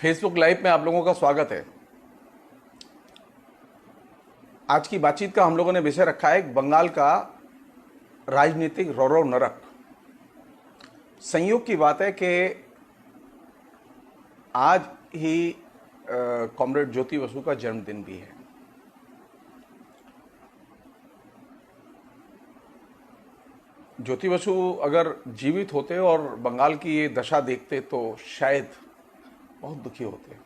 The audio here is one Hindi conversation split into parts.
फेसबुक लाइव में आप लोगों का स्वागत है। आज की बातचीत का हम लोगों ने विषय रखा है बंगाल का राजनीतिक रौरव नरक। संयोग की बात है कि आज ही कॉमरेड ज्योति बसु का जन्मदिन भी है। ज्योति बसु अगर जीवित होते और बंगाल की ये दशा देखते तो शायद बहुत दुखी होते।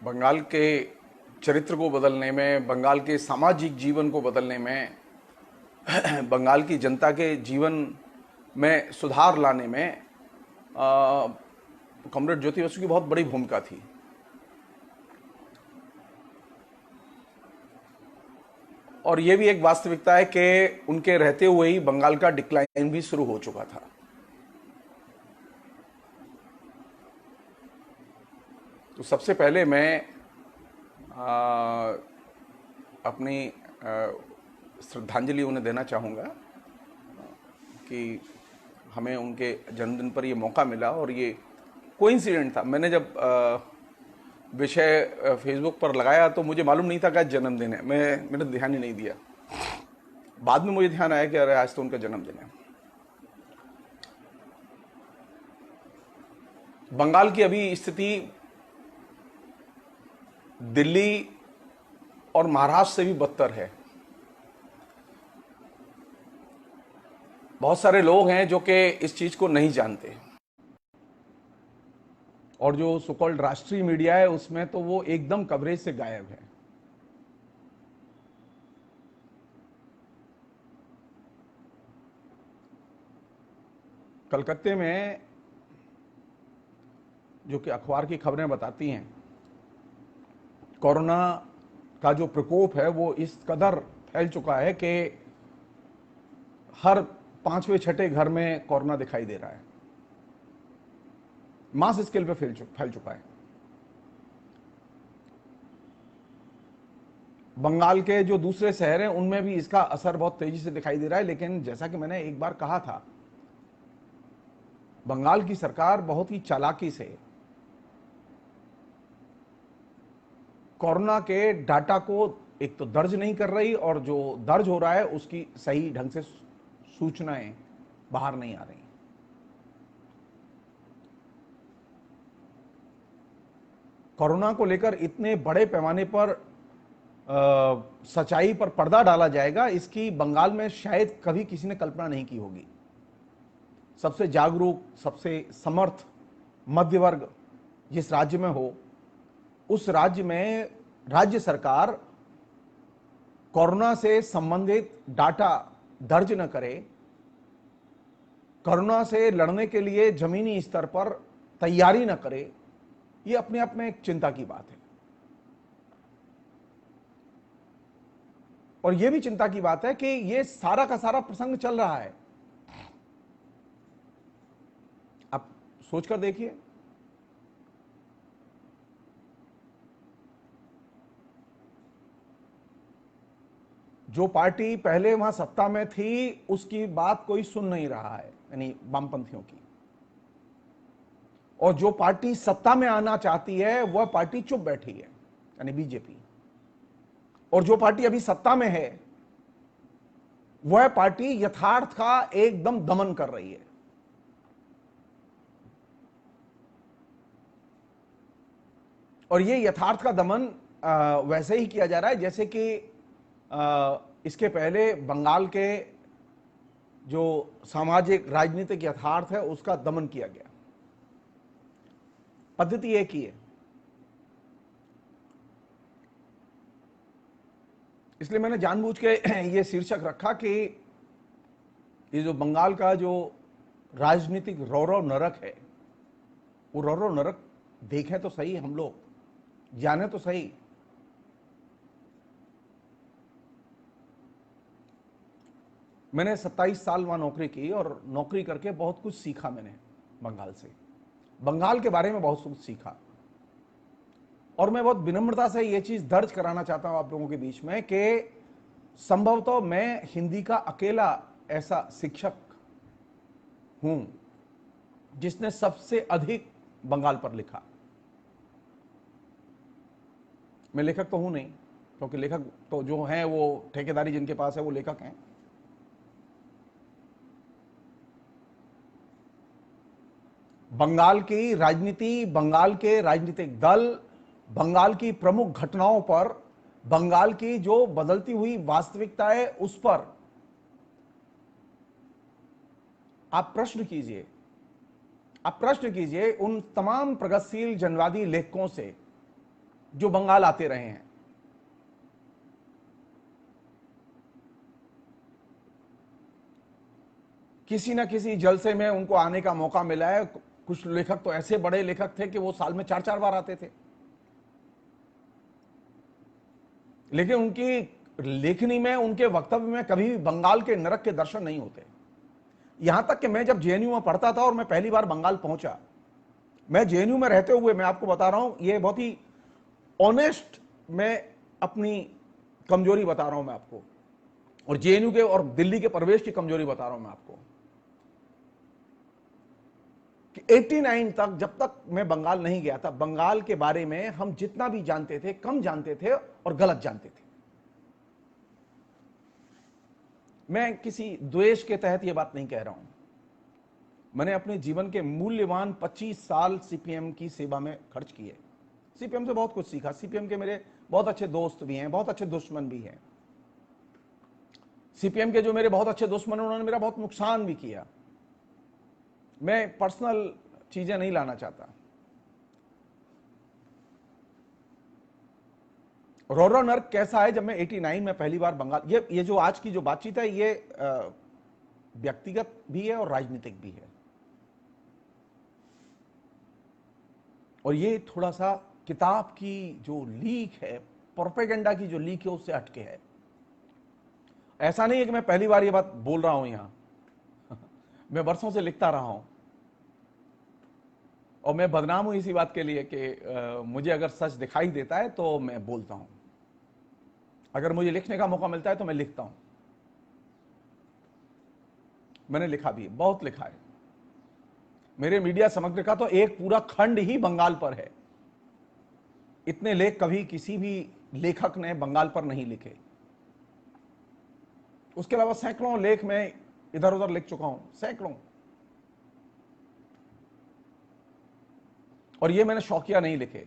बंगाल के चरित्र को बदलने में, बंगाल के सामाजिक जीवन को बदलने में, बंगाल की जनता के जीवन में सुधार लाने में कॉमरेड ज्योति बसु की बहुत बड़ी भूमिका थी। और यह भी एक वास्तविकता है कि उनके रहते हुए ही बंगाल का डिक्लाइन भी शुरू हो चुका था। तो सबसे पहले मैं अपनी श्रद्धांजलि उन्हें देना चाहूँगा कि हमें उनके जन्मदिन पर ये मौका मिला और ये कोइंसिडेंट था। मैंने जब विषय फेसबुक पर लगाया तो मुझे मालूम नहीं था कि आज जन्मदिन है। मैंने ध्यान ही नहीं दिया। बाद में मुझे ध्यान आया कि अरे आज तो उनका जन्मदिन है। बंगाल की अभी स्थिति दिल्ली और महाराष्ट्र से भी बदतर है। बहुत सारे लोग हैं जो कि इस चीज को नहीं जानते और जो सो कॉल्ड राष्ट्रीय मीडिया है उसमें तो वो एकदम कवरेज से गायब है। कलकत्ते में जो कि अखबार की खबरें बताती हैं, कोरोना का जो प्रकोप है वो इस कदर फैल चुका है कि हर 5वें 6ठे घर में कोरोना दिखाई दे रहा है। मास स्केल पे फैल चुका है। बंगाल के जो दूसरे शहर हैं उनमें भी इसका असर बहुत तेजी से दिखाई दे रहा है। लेकिन जैसा कि मैंने एक बार कहा था, बंगाल की सरकार बहुत ही चालाकी से कोरोना के डाटा को एक तो दर्ज नहीं कर रही और जो दर्ज हो रहा है उसकी सही ढंग से सूचनाएं बाहर नहीं आ रही। कोरोना को लेकर इतने बड़े पैमाने पर सच्चाई पर पर्दा डाला जाएगा, इसकी बंगाल में शायद कभी किसी ने कल्पना नहीं की होगी। सबसे जागरूक, सबसे समर्थ मध्य वर्ग जिस राज्य में हो, उस राज्य में राज्य सरकार कोरोना से संबंधित डाटा दर्ज न करे, कोरोना से लड़ने के लिए जमीनी स्तर पर तैयारी न करे, यह अपने आप में एक चिंता की बात है। और यह भी चिंता की बात है कि यह सारा का सारा प्रसंग चल रहा है। आप सोचकर देखिए, जो पार्टी पहले वहां सत्ता में थी उसकी बात कोई सुन नहीं रहा है, यानी वामपंथियों की, और जो पार्टी सत्ता में आना चाहती है वह पार्टी चुप बैठी है, यानी बीजेपी। और जो पार्टी अभी सत्ता में है वह पार्टी यथार्थ का एकदम दमन कर रही है। और यह यथार्थ का दमन वैसे ही किया जा रहा है जैसे कि इसके पहले बंगाल के जो सामाजिक राजनीतिक यथार्थ है उसका दमन किया गया। पद्धति एक ही है। इसलिए मैंने जानबूझ के ये शीर्षक रखा कि ये जो बंगाल का जो राजनीतिक रौरव नरक है, वो रौरव नरक देखें तो सही, हम लोग जाने तो सही। मैंने 27 साल वहां नौकरी की और नौकरी करके बहुत कुछ सीखा मैंने बंगाल से, बंगाल के बारे में बहुत कुछ सीखा। और मैं बहुत विनम्रता से ये चीज दर्ज कराना चाहता हूं आप लोगों के बीच में कि संभवतः मैं हिंदी का अकेला ऐसा शिक्षक हूं जिसने सबसे अधिक बंगाल पर लिखा। मैं लेखक तो हूं नहीं, क्योंकि लेखक तो जो हैं वो ठेकेदारी जिनके पास है वो लेखक हैं। बंगाल की राजनीति, बंगाल के राजनीतिक दल, बंगाल की प्रमुख घटनाओं पर, बंगाल की जो बदलती हुई वास्तविकता है उस पर आप प्रश्न कीजिए। आप प्रश्न कीजिए उन तमाम प्रगतिशील जनवादी लेखकों से जो बंगाल आते रहे हैं। किसी ना किसी जलसे में उनको आने का मौका मिला है। कुछ लेखक तो ऐसे बड़े लेखक थे कि वो साल में 4-4 बार आते थे, लेकिन उनकी लेखनी में, उनके वक्तव्य में कभी भी बंगाल के नरक के दर्शन नहीं होते। यहां तक कि मैं जब जेएनयू में पढ़ता था और मैं पहली बार बंगाल पहुंचा, मैं जेएनयू में रहते हुए, मैं आपको बता रहा हूं, ये बहुत ही ऑनेस्ट, मैं अपनी कमजोरी बता रहा हूं मैं आपको, और जेएनयू के और दिल्ली के प्रवेश की कमजोरी बता रहा हूं मैं आपको, कि 89 तक, जब तक मैं बंगाल नहीं गया था, बंगाल के बारे में हम जितना भी जानते थे कम जानते थे और गलत जानते थे। मैं किसी द्वेष के तहत यह बात नहीं कह रहा हूं। मैंने अपने जीवन के मूल्यवान 25 साल सीपीएम की सेवा में खर्च किए। सीपीएम से बहुत कुछ सीखा। सीपीएम के मेरे बहुत अच्छे दोस्त भी हैं, बहुत अच्छे दुश्मन भी हैं। सीपीएम के जो मेरे बहुत अच्छे दुश्मन हैं, उन्होंने मेरा बहुत नुकसान भी किया। मैं पर्सनल चीजें नहीं लाना चाहता। रोरो नर्क कैसा है, जब मैं 89 में पहली बार बंगाल, ये जो आज की जो बातचीत है, ये व्यक्तिगत भी है और राजनीतिक भी है, और ये थोड़ा सा किताब की जो लीक है, प्रोपेगेंडा की जो लीक है, उससे हटके है। ऐसा नहीं है कि मैं पहली बार ये बात बोल रहा हूं यहां मैं वर्षों से लिखता रहा हूं, और मैं बदनाम हूं इसी बात के लिए कि मुझे अगर सच दिखाई देता है तो मैं बोलता हूं, अगर मुझे लिखने का मौका मिलता है तो मैं लिखता हूं। मैंने लिखा भी, बहुत लिखा है। मेरे मीडिया समग्र का तो एक पूरा खंड ही बंगाल पर है। इतने लेख कभी किसी भी लेखक ने बंगाल पर नहीं लिखे। उसके अलावा सैकड़ों लेख मैं इधर उधर लिख चुका हूं, सैकड़ों। और ये मैंने शौकिया नहीं लिखे।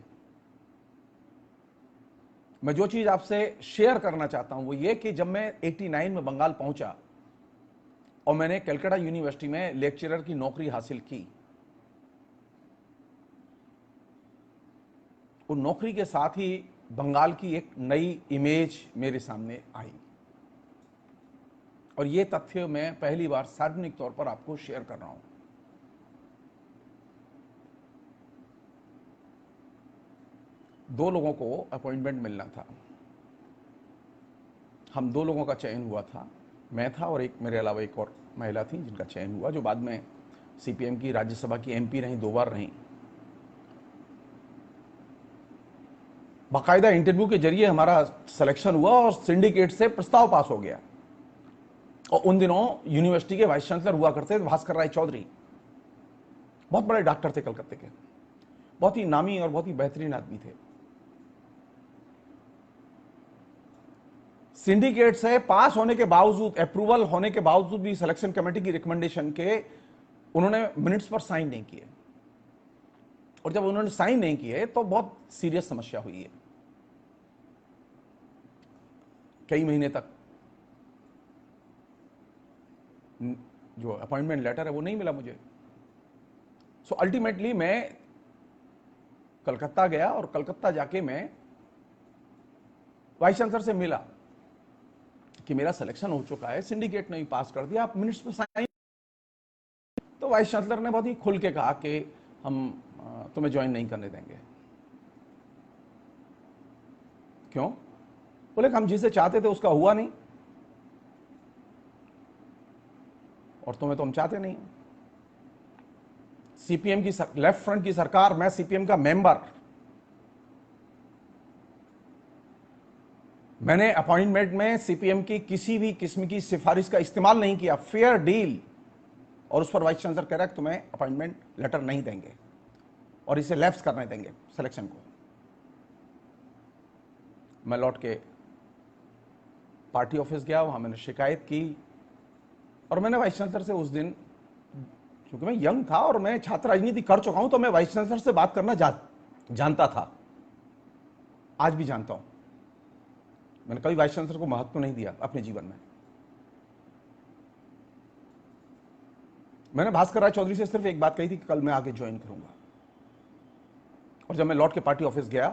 मैं जो चीज आपसे शेयर करना चाहता हूं वो ये कि जब मैं 89 में बंगाल पहुंचा और मैंने कलकत्ता यूनिवर्सिटी में लेक्चरर की नौकरी हासिल की, उन नौकरी के साथ ही बंगाल की एक नई इमेज मेरे सामने आई, और ये तथ्य मैं पहली बार सार्वजनिक तौर पर आपको शेयर कर रहा हूं। दो लोगों को अपॉइंटमेंट मिलना था। हम दो लोगों का चयन हुआ था, मैं था और एक मेरे अलावा एक और महिला थी जिनका चयन हुआ, जो बाद में सीपीएम की राज्यसभा की एमपी रहीं, 2 बार रहीं। बाकायदा इंटरव्यू के जरिए हमारा सिलेक्शन हुआ और सिंडिकेट से प्रस्ताव पास हो गया। और उन दिनों यूनिवर्सिटी के वाइस चांसलर हुआ करते थे भास्कर राय चौधरी, बहुत बड़े डॉक्टर थे कलकत्ते के, बहुत ही नामी और बहुत ही बेहतरीन आदमी थे। सिंडिकेट से पास होने के बावजूद, अप्रूवल होने के बावजूद भी सिलेक्शन कमेटी की रिकमेंडेशन के उन्होंने मिनट्स पर साइन नहीं किए, और जब उन्होंने साइन नहीं किए तो बहुत सीरियस समस्या हुई है। कई महीने तक जो अपॉइंटमेंट लेटर है वो नहीं मिला मुझे। सो अल्टीमेटली मैं कलकत्ता गया, और कलकत्ता जाके मैं वाइस चांसलर से मिला कि मेरा सिलेक्शन हो चुका है, सिंडिकेट ने भी पास कर दिया, आप मिनट्स पर साइन। तो वाइस चांसलर ने बहुत ही खुल के कहा कि हम तुम्हें ज्वाइन नहीं करने देंगे। क्यों? बोले हम जिसे चाहते थे उसका हुआ नहीं, और तुम्हें तो हम चाहते नहीं। सीपीएम की लेफ्ट फ्रंट की सरकार, मैं सीपीएम का मेंबर, मैंने अपॉइंटमेंट में सीपीएम की किसी भी किस्म की सिफारिश का इस्तेमाल नहीं किया। फेयर डील और उस पर वाइस चांसलर कह रहा है कि तुम्हें अपॉइंटमेंट लेटर नहीं देंगे और इसे लैप्स करने देंगे सिलेक्शन को। मैं लौट के पार्टी ऑफिस गया, वहां मैंने शिकायत की और मैंने वाइस चांसलर से उस दिन, क्योंकि मैं यंग था और मैं छात्र राजनीति कर चुका हूं, तो मैं वाइस चांसलर से बात करना जानता था, आज भी जानता हूं। मैंने कभी वाइस चांसलर को महत्व नहीं दिया अपने जीवन में। मैंने भास्कर राय चौधरी से सिर्फ एक बात कही थी कि कल मैं आगे ज्वाइन करूंगा। और जब मैं लौट के पार्टी ऑफिस गया,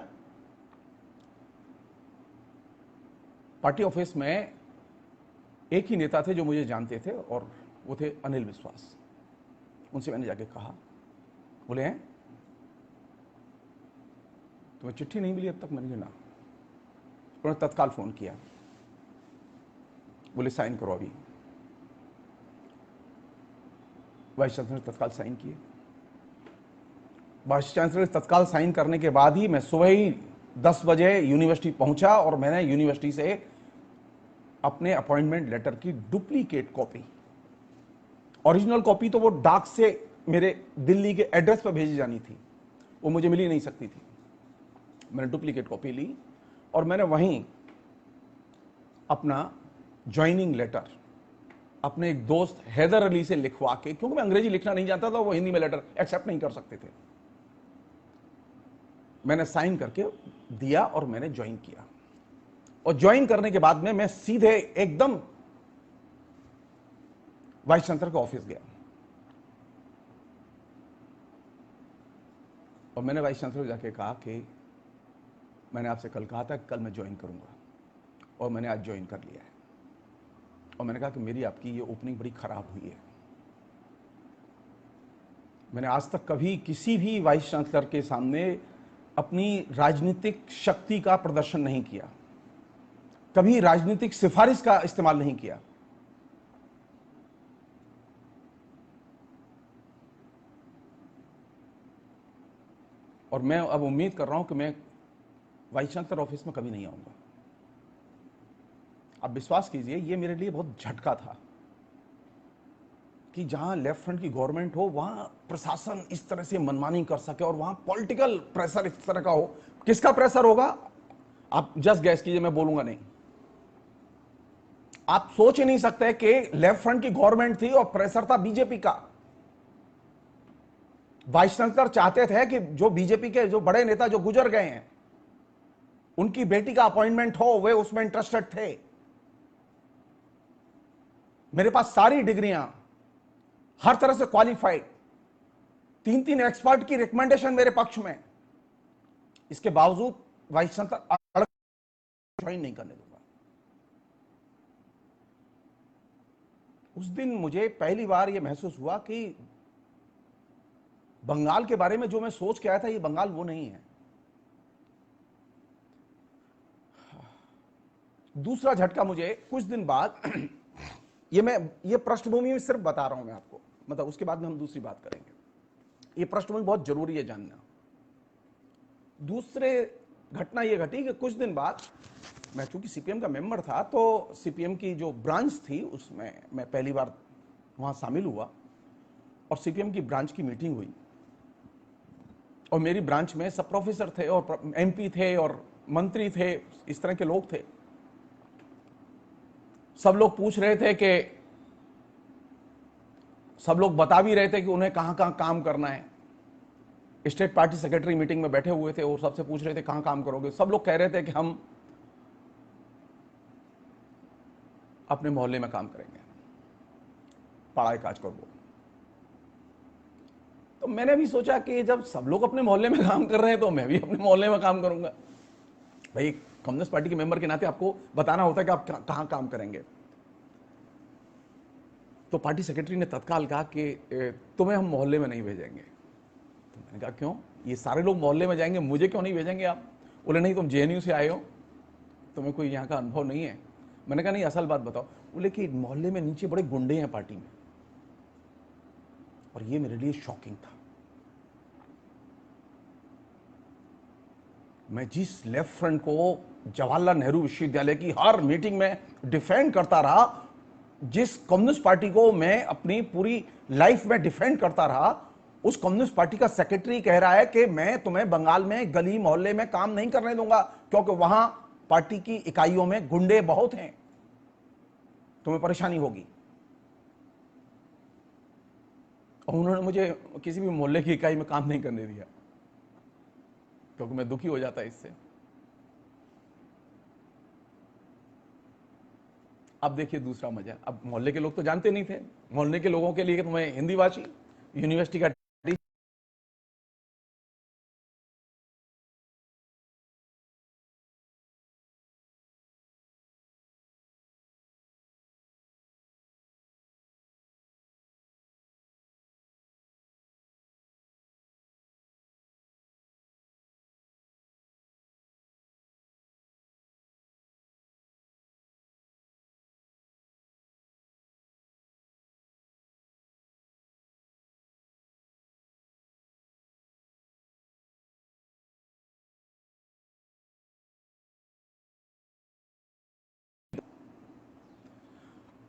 पार्टी ऑफिस में एक ही नेता थे जो मुझे जानते थे और वो थे अनिल विश्वास। उनसे मैंने जाके कहा, बोले हैं तुम्हें चिट्ठी नहीं मिली अब तक? मैंने कहा ना। उन्होंने तत्काल फोन किया, बोले साइन करो अभी। वाइस चांसलर ने तत्काल साइन किए। वाइस चांसलर ने तत्काल साइन करने के बाद ही मैं सुबह ही 10 बजे यूनिवर्सिटी पहुंचा और मैंने यूनिवर्सिटी से अपने अपॉइंटमेंट लेटर की डुप्लीकेट कॉपी, ओरिजिनल कॉपी तो वो डाक से मेरे दिल्ली के एड्रेस पर भेजी जानी थी, वो मुझे मिल ही नहीं सकती थी। मैंने डुप्लीकेट कॉपी ली और मैंने वहीं अपना ज्वाइनिंग लेटर अपने एक दोस्त हैदर अली से लिखवा के, क्योंकि मैं अंग्रेजी लिखना नहीं जानता था, वो हिंदी में लेटर एक्सेप्ट नहीं कर सकते थे, मैंने साइन करके दिया और मैंने ज्वाइन किया। और ज्वाइन करने के बाद में मैं सीधे एकदम वाइस चांसलर के ऑफिस गया और मैंने वाइस चांसलर को जाके कहा कि मैंने आपसे कल कहा था कि कल मैं ज्वाइन करूंगा और मैंने आज ज्वाइन कर लिया है। और मैंने कहा कि मेरी आपकी ये ओपनिंग बड़ी खराब हुई है। मैंने आज तक कभी किसी भी वाइस चांसलर के सामने अपनी राजनीतिक शक्ति का प्रदर्शन नहीं किया, कभी राजनीतिक सिफारिश का इस्तेमाल नहीं किया। और मैं अब उम्मीद कर रहा हूं कि मैं वाइस चांसलर ऑफिस में कभी नहीं आऊंगा। आप विश्वास कीजिए, ये मेरे लिए बहुत झटका था कि जहां लेफ्ट फ्रंट की गवर्नमेंट हो वहां प्रशासन इस तरह से मनमानी कर सके और वहां पॉलिटिकल प्रेशर इस तरह का हो। किसका प्रेशर होगा आप जस्ट गैस कीजिए, मैं बोलूंगा नहीं। आप सोच ही नहीं सकते कि लेफ्ट फ्रंट की गवर्नमेंट थी और प्रेशर था बीजेपी का। वाइस चांसलर चाहते थे कि जो बीजेपी के जो बड़े नेता जो गुजर गए हैं उनकी बेटी का अपॉइंटमेंट हो, वे उसमें इंटरेस्टेड थे। मेरे पास सारी डिग्रियां, हर तरह से क्वालिफाइड, 3 एक्सपर्ट की रिकमेंडेशन मेरे पक्ष में, इसके बावजूद वाइस चांसलर ज्वाइन नहीं करने दूंगा। उस दिन मुझे पहली बार यह महसूस हुआ कि बंगाल के बारे में जो मैं सोच के आया था, ये बंगाल वो नहीं है। दूसरा झटका मुझे कुछ दिन बाद ये पृष्ठभूमि में सिर्फ बता रहा हूं मैं आपको, मतलब उसके बाद में हम दूसरी बात करेंगे। ये पृष्ठभूमि बहुत जरूरी है जानना। दूसरे घटना ये घटी कि कुछ दिन बाद मैं चूंकि सीपीएम का मेंबर था, तो सीपीएम की जो ब्रांच थी उसमें मैं पहली बार वहां शामिल हुआ और सीपीएम की ब्रांच की मीटिंग हुई और मेरी ब्रांच में सब प्रोफेसर थे और एमपी थे और मंत्री थे, इस तरह के लोग थे। सब लोग पूछ रहे थे कि, सब लोग बता भी रहे थे कि उन्हें कहां कहां काम करना है। स्टेट पार्टी सेक्रेटरी मीटिंग में बैठे हुए थे और सबसे पूछ रहे थे कहां काम करोगे। सब लोग कह रहे थे कि हम अपने मोहल्ले में काम करेंगे, पढ़ाई काज करो। तो मैंने भी सोचा कि जब सब लोग अपने मोहल्ले में काम कर रहे हैं तो मैं भी अपने मोहल्ले में काम करूंगा। भाई कम्युनिस्ट पार्टी के मेंबर के नाते आपको बताना होता है कि आप कहां काम करेंगे। तो पार्टी सेक्रेटरी ने तत्काल कहा कि तुम्हें हम मोहल्ले में नहीं भेजेंगे। तो मैंने कहा क्यों, ये सारे लोग मोहल्ले में जाएंगे, मुझे क्यों नहीं भेजेंगे आप? बोले नहीं, तुम जेएनयू से आए हो, तुम्हें कोई यहाँ का अनुभव नहीं है। मैंने कहा नहीं, असल बात बताओ। बोले कि मोहल्ले में नीचे बड़े गुंडे हैं पार्टी में। और ये मेरे लिए शॉकिंग था। मैं जिस लेफ्ट फ्रंट को जवाहरलाल नेहरू विश्वविद्यालय की हर मीटिंग में डिफेंड करता रहा, जिस कम्युनिस्ट पार्टी को मैं अपनी पूरी लाइफ में डिफेंड करता रहा, उस कम्युनिस्ट पार्टी का सेक्रेटरी कह रहा है कि मैं तुम्हें बंगाल में गली मोहल्ले में काम नहीं करने दूंगा क्योंकि वहां पार्टी की इकाइयों में गुंडे बहुत हैं, तुम्हें परेशानी होगी। और उन्होंने मुझे किसी भी मोहल्ले की इकाई में काम नहीं करने दिया क्योंकि मैं दुखी हो जाता इससे। अब देखिए दूसरा मजा, अब मोहल्ले के लोग तो जानते नहीं थे, मोहल्ले के लोगों के लिए तुम्हें हिंदी भाषी यूनिवर्सिटी का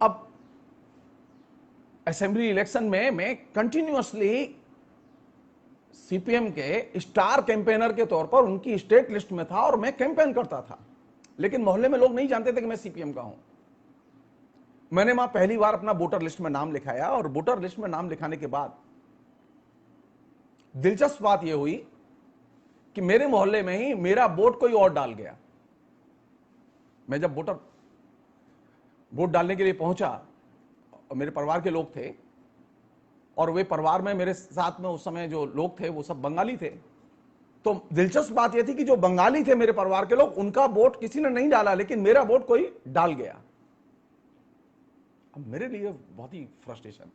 अब असेंबली इलेक्शन में मैं कंटिन्यूअसली सीपीएम के स्टार कैंपेनर के तौर पर उनकी स्टेट लिस्ट में था और मैं कैंपेन करता था, लेकिन मोहल्ले में लोग नहीं जानते थे कि मैं सीपीएम का हूं। मैंने वहां पहली बार अपना वोटर लिस्ट में नाम लिखाया और वोटर लिस्ट में नाम लिखाने के बाद दिलचस्प बात यह हुई कि मेरे मोहल्ले में ही मेरा वोट कोई और डाल गया। मैं जब वोट डालने के लिए पहुंचा और मेरे परिवार के लोग थे और वे परिवार में मेरे साथ में उस समय जो लोग थे वो सब बंगाली थे, तो दिलचस्प बात यह थी कि जो बंगाली थे मेरे परिवार के लोग, उनका वोट किसी ने नहीं डाला लेकिन मेरा वोट कोई डाल गया। अब मेरे लिए बहुत ही फ्रस्ट्रेशन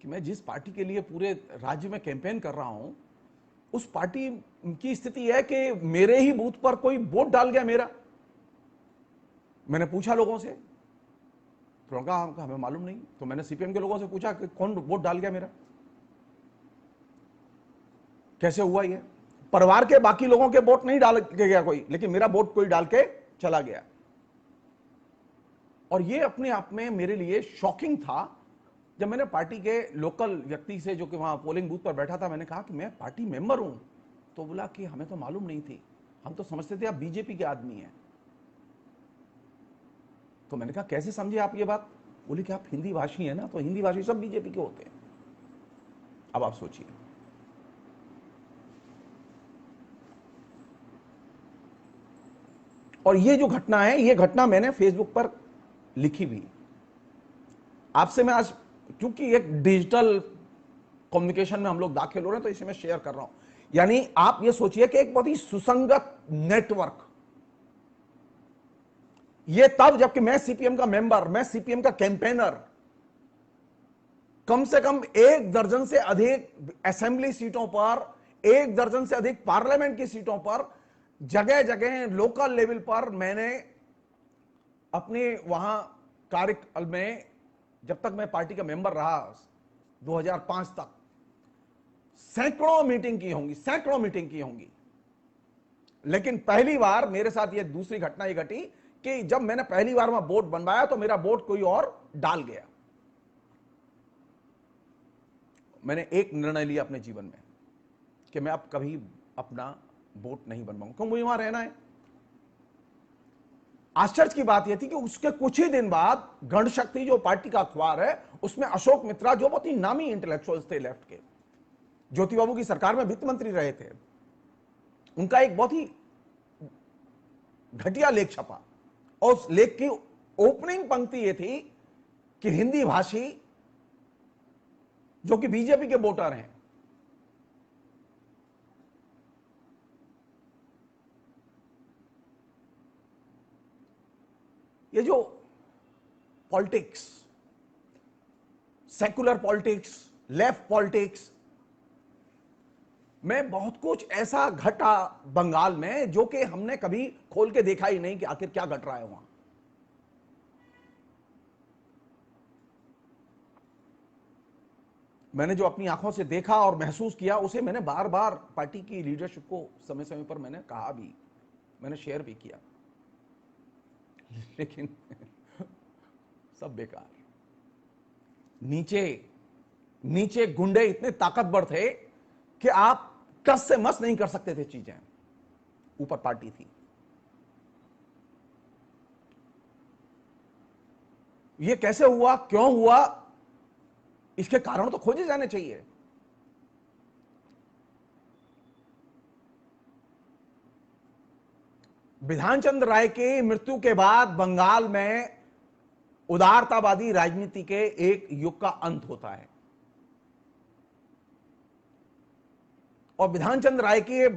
कि मैं जिस पार्टी के लिए पूरे राज्य में कैंपेन कर रहा हूं, उस पार्टी की स्थिति है कि मेरे ही बूथ पर कोई वोट डाल गया मेरा। मैंने पूछा लोगों से, तो उन्होंने कहा हमें मालूम नहीं। तो मैंने सीपीएम के लोगों से पूछा कि कौन वोट डाल गया मेरा, कैसे हुआ ये? परिवार के बाकी लोगों के वोट नहीं डाल के गया कोई, लेकिन मेरा वोट कोई डाल के चला गया। और ये अपने आप में मेरे लिए शॉकिंग था। जब मैंने पार्टी के लोकल व्यक्ति से जो कि वहां पोलिंग बूथ पर बैठा था, मैंने कहा कि मैं पार्टी मेंबर हूं, तो बोला कि हमें तो मालूम नहीं थी, हम तो समझते थे आप बीजेपी के आदमी हैं। तो मैंने कहा कैसे समझे आप ये बात? बोले कि आप हिंदी भाषी हैं ना, तो हिंदी भाषी सब बीजेपी के होते हैं। अब आप सोचिए, और ये जो घटना है, ये घटना मैंने फेसबुक पर लिखी भी। आपसे मैं आज, क्योंकि एक डिजिटल कम्युनिकेशन में हम लोग दाखिल हो रहे हैं, तो इसे मैं शेयर कर रहा हूं। यानी आप ये सोचिए कि एक बहुत ही सुसंगत नेटवर्क, ये तब जबकि मैं सीपीएम का मेंबर, मैं सीपीएम का कैंपेनर, कम से कम 1 दर्जन से अधिक असेंबली सीटों पर, 1 दर्जन से अधिक पार्लियामेंट की सीटों पर, जगह जगह लोकल लेवल पर मैंने अपने वहां कार्यकाल में, जब तक मैं पार्टी का मेंबर रहा 2005 तक, सैकड़ों मीटिंग की होंगी, सैकड़ों मीटिंग की होंगी। लेकिन पहली बार मेरे साथ यह दूसरी घटना ये घटी कि जब मैंने पहली बार वहां वोट बनवाया तो मेरा वोट कोई और डाल गया। मैंने एक निर्णय लिया अपने जीवन में कि मैं अब कभी अपना वोट नहीं बनवाऊंगा, क्यों? मुझे वहां रहना है। आश्चर्य की बात यह थी कि उसके कुछ ही दिन बाद गणशक्ति जो पार्टी का अखबार है, उसमें अशोक मित्रा, जो बहुत ही नामी इंटेलेक्चुअल्स थे लेफ्ट के, ज्योति बाबू की सरकार में वित्त मंत्री रहे थे, उनका एक बहुत ही घटिया लेख छपा। और उस लेख की ओपनिंग पंक्ति यह थी कि हिंदी भाषी जो कि बीजेपी के वोटर हैं, ये जो politics, secular politics, left politics में बहुत कुछ ऐसा घटा बंगाल में जो कि हमने कभी खोल के देखा ही नहीं कि आखिर क्या घट रहा है वहां। मैंने जो अपनी आंखों से देखा और महसूस किया, उसे मैंने बार बार पार्टी की लीडरशिप को समय समय पर मैंने कहा भी, मैंने शेयर भी किया। लेकिन सब बेकार। नीचे नीचे गुंडे इतने ताकतवर थे कि आप कस से मस नहीं कर सकते थे चीजें, ऊपर पार्टी थी। ये कैसे हुआ, क्यों हुआ, इसके कारण तो खोजे जाने चाहिए। बिधान चंद्र राय की मृत्यु के बाद बंगाल में उदारतावादी राजनीति के एक युग का अंत होता है। और बिधान चंद्र राय के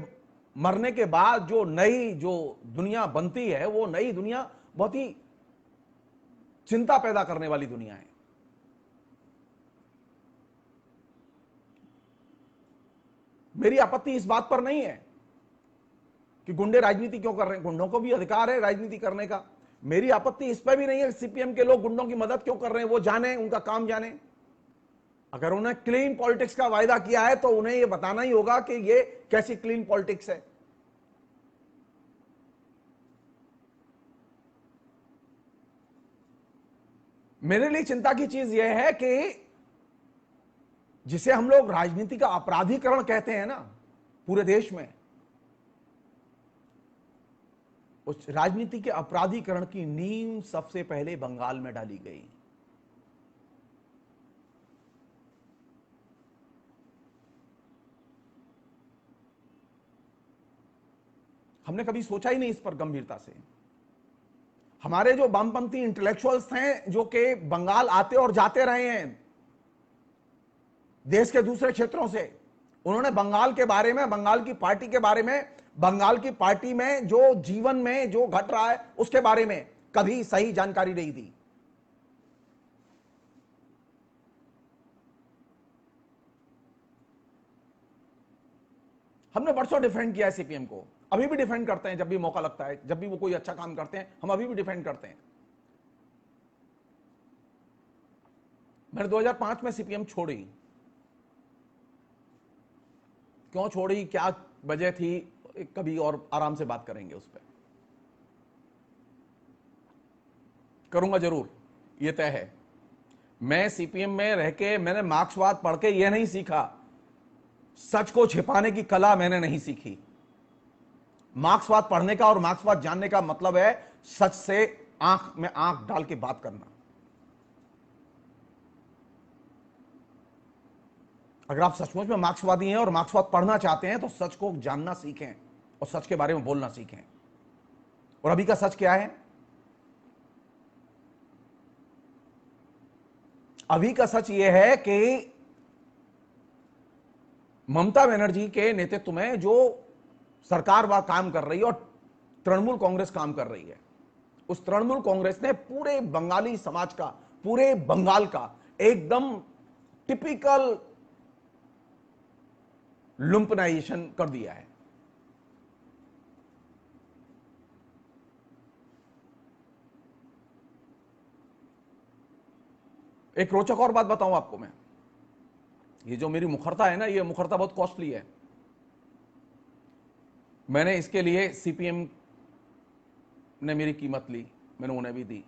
मरने के बाद जो नई जो दुनिया बनती है, वो नई दुनिया बहुत ही चिंता पैदा करने वाली दुनिया है। मेरी आपत्ति इस बात पर नहीं है कि गुंडे राजनीति क्यों कर रहे हैं, गुंडों को भी अधिकार है राजनीति करने का। मेरी आपत्ति इस पर भी नहीं है सीपीएम के लोग गुंडों की मदद क्यों कर रहे हैं, वो जाने, उनका काम जाने। अगर उन्हें क्लीन पॉलिटिक्स का वायदा किया है तो उन्हें यह बताना ही होगा कि ये कैसी क्लीन पॉलिटिक्स है। मेरे लिए चिंता की चीज यह है कि जिसे हम लोग राजनीति का अपराधीकरण कहते हैं ना पूरे देश में, उस राजनीति के अपराधीकरण की नींव सबसे पहले बंगाल में डाली गई। हमने कभी सोचा ही नहीं इस पर गंभीरता से। हमारे जो वामपंथी इंटेलेक्चुअल्स हैं जो कि बंगाल आते और जाते रहे हैं देश के दूसरे क्षेत्रों से, उन्होंने बंगाल के बारे में, बंगाल की पार्टी के बारे में, बंगाल की पार्टी में जो जीवन में जो घट रहा है उसके बारे में कभी सही जानकारी नहीं दी। हमने बरसों डिफेंड किया है सीपीएम को, अभी भी डिफेंड करते हैं जब भी मौका लगता है, जब भी वो कोई अच्छा काम करते हैं हम अभी भी डिफेंड करते हैं। मैंने 2005 में सीपीएम छोड़ी, क्यों छोड़ी, क्या वजह थी, कभी और आराम से बात करेंगे, उस पर करूंगा जरूर, यह तय है। मैं सीपीएम में रह के मैंने मार्क्सवाद पढ़ के यह नहीं सीखा, सच को छिपाने की कला मैंने नहीं सीखी। मार्क्सवाद पढ़ने का और मार्क्सवाद जानने का मतलब है सच से आंख में आंख डाल के बात करना। अगर आप सचमुच में मार्क्सवादी हैं और मार्क्सवाद पढ़ना चाहते हैं तो सच को जानना सीखें और सच के बारे में बोलना सीखें। और अभी का सच क्या है? अभी का सच यह है कि ममता बनर्जी के नेतृत्व में जो सरकार वह काम कर रही है और तृणमूल कांग्रेस काम कर रही है, उस तृणमूल कांग्रेस ने पूरे बंगाली समाज का, पूरे बंगाल का एकदम टिपिकल लुम्पनाइजेशन कर दिया है। एक रोचक और बात बताऊं आपको मैं, ये जो मेरी मुखरता है ना, ये मुखरता बहुत कॉस्टली है। मैंने इसके लिए सीपीएम ने मेरी कीमत ली, मैंने उन्हें भी दी।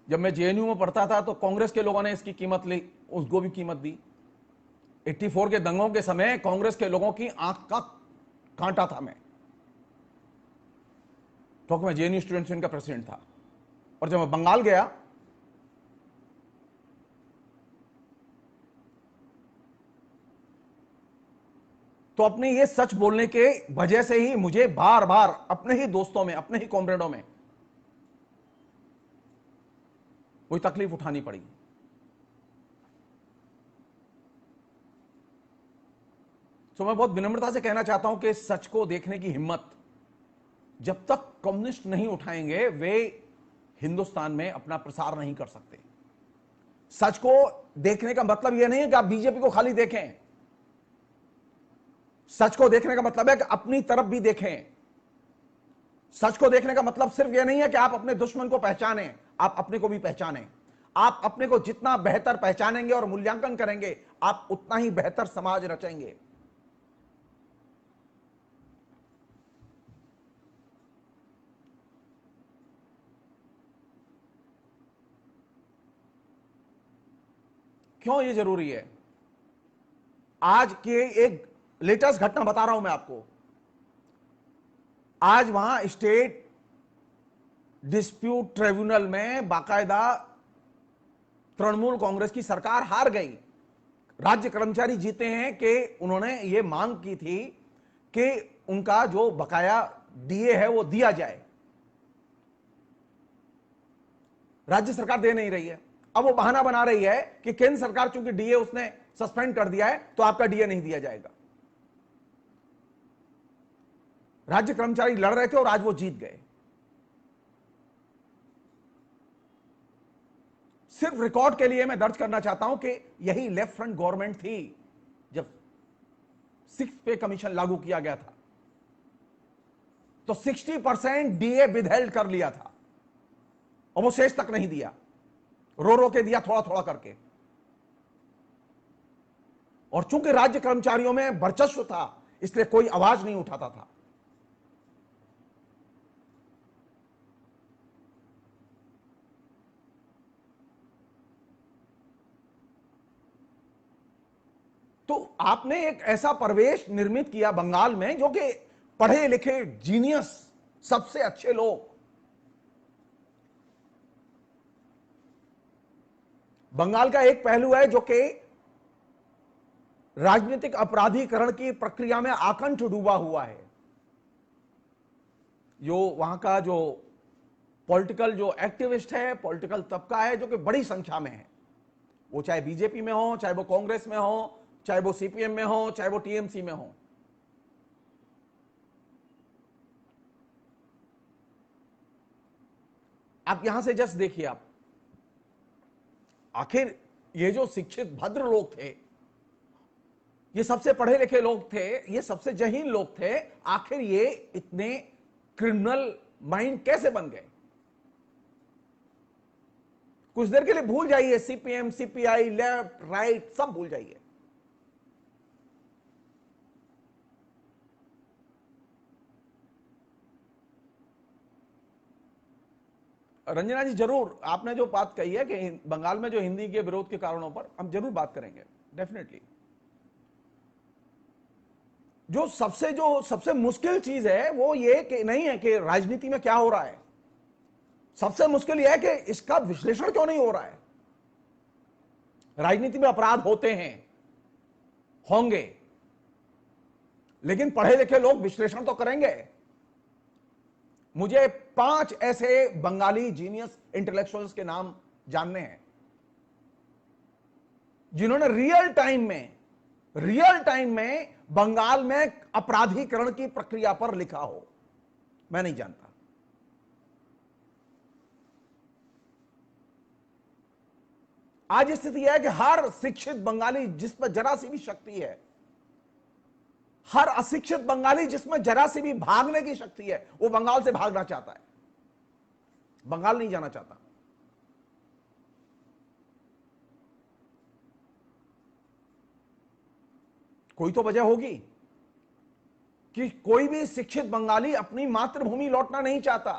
जब मैं जेएनयू में पढ़ता था तो कांग्रेस के लोगों ने इसकी कीमत ली, उसको भी कीमत दी। 84 के दंगों के समय कांग्रेस के लोगों की आंख का कांटा था मैं, क्योंकि मैं जेएनयू स्टूडेंट्स यूनियन का प्रेसिडेंट था। और जब मैं बंगाल गया तो अपने ये सच बोलने के वजह से ही मुझे बार बार अपने ही दोस्तों में, अपने ही कॉमरेडों में कोई तकलीफ उठानी पड़ी। तो मैं बहुत विनम्रता से कहना चाहता हूं कि सच को देखने की हिम्मत जब तक कम्युनिस्ट नहीं उठाएंगे, वे हिंदुस्तान में अपना प्रसार नहीं कर सकते। सच को देखने का मतलब यह नहीं है कि आप बीजेपी को खाली देखें। सच को देखने का मतलब है कि अपनी तरफ भी देखें। सच को देखने का मतलब सिर्फ यह नहीं है कि आप अपने दुश्मन को पहचानें, आप अपने को भी पहचानें। आप अपने को जितना बेहतर पहचानेंगे और मूल्यांकन करेंगे, आप उतना ही बेहतर समाज रचेंगे। क्यों ये जरूरी है? आज के एक लेटेस्ट घटना बता रहा हूं मैं आपको। आज वहां स्टेट डिस्प्यूट ट्रिब्यूनल में बाकायदा तृणमूल कांग्रेस की सरकार हार गई। राज्य कर्मचारी जीते हैं कि उन्होंने ये मांग की थी कि उनका जो बकाया डीए है वो दिया जाए। राज्य सरकार दे नहीं रही है। अब वो बहाना बना रही है कि केंद्र सरकार चूंकि डीए उसने सस्पेंड कर दिया है तो आपका डीए नहीं दिया जाएगा। राज्य कर्मचारी लड़ रहे थे और आज वो जीत गए। सिर्फ रिकॉर्ड के लिए मैं दर्ज करना चाहता हूं कि यही लेफ्ट फ्रंट गवर्नमेंट थी जब 6th पे कमीशन लागू किया गया था तो 60% डीए विदहेल्ड कर लिया था और वो शेष तक नहीं दिया, रो रो के दिया, थोड़ा थोड़ा करके। और चूंकि राज्य कर्मचारियों में वर्चस्व था इसलिए कोई आवाज नहीं उठाता था। तो आपने एक ऐसा परिवेश निर्मित किया बंगाल में जो कि पढ़े लिखे जीनियस, सबसे अच्छे लोग बंगाल का एक पहलू है जो कि राजनीतिक अपराधीकरण की प्रक्रिया में आकंठ डूबा हुआ है। जो वहां का जो पॉलिटिकल जो एक्टिविस्ट है, पॉलिटिकल तबका है जो कि बड़ी संख्या में है, वो चाहे बीजेपी में हो, चाहे वो कांग्रेस में हो, चाहे वो सीपीएम में हो, चाहे वो टीएमसी में हो। आप यहां से जस्ट देखिए, आप आखिर ये जो शिक्षित भद्र लोग थे, ये सबसे पढ़े लिखे लोग थे, ये सबसे जहीन लोग थे, आखिर ये इतने क्रिमिनल माइंड कैसे बन गए? कुछ देर के लिए भूल जाइए सीपीएम, सीपीआई, लेफ्ट राइट सब भूल जाइए। रंजना जी, जरूर आपने जो बात कही है कि बंगाल में जो हिंदी के विरोध के कारणों पर हम जरूर बात करेंगे, डेफिनेटली। जो सबसे मुश्किल चीज है वो ये कि नहीं है कि राजनीति में क्या हो रहा है, सबसे मुश्किल यह है कि इसका विश्लेषण क्यों नहीं हो रहा है। राजनीति में अपराध होते हैं, होंगे, लेकिन पढ़े लिखे लोग विश्लेषण तो करेंगे। मुझे 5 ऐसे बंगाली जीनियस इंटेलेक्चुअल्स के नाम जानने हैं जिन्होंने रियल टाइम में बंगाल में अपराधीकरण की प्रक्रिया पर लिखा हो। मैं नहीं जानता। आज स्थिति यह है कि हर शिक्षित बंगाली जिसमें जरा सी भी शक्ति है, हर अशिक्षित बंगाली जिसमें जरा सी भी भागने की शक्ति है, वो बंगाल से भागना चाहता है, बंगाल नहीं जाना चाहता। कोई तो वजह होगी कि कोई भी शिक्षित बंगाली अपनी मातृभूमि लौटना नहीं चाहता।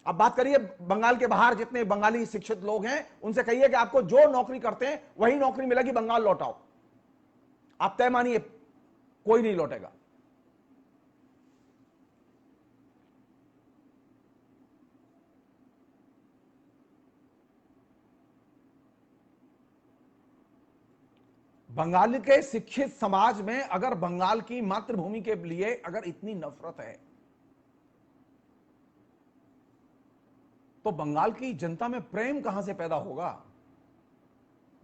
अब बात करिए बंगाल के बाहर जितने बंगाली शिक्षित लोग हैं, उनसे कहिए कि आपको जो नौकरी करते हैं वही नौकरी मिलेगी, बंगाल लौटाओ। आप तय मानिए कोई नहीं लौटेगा। बंगाल के शिक्षित समाज में अगर बंगाल की मातृभूमि के लिए अगर इतनी नफरत है तो बंगाल की जनता में प्रेम कहां से पैदा होगा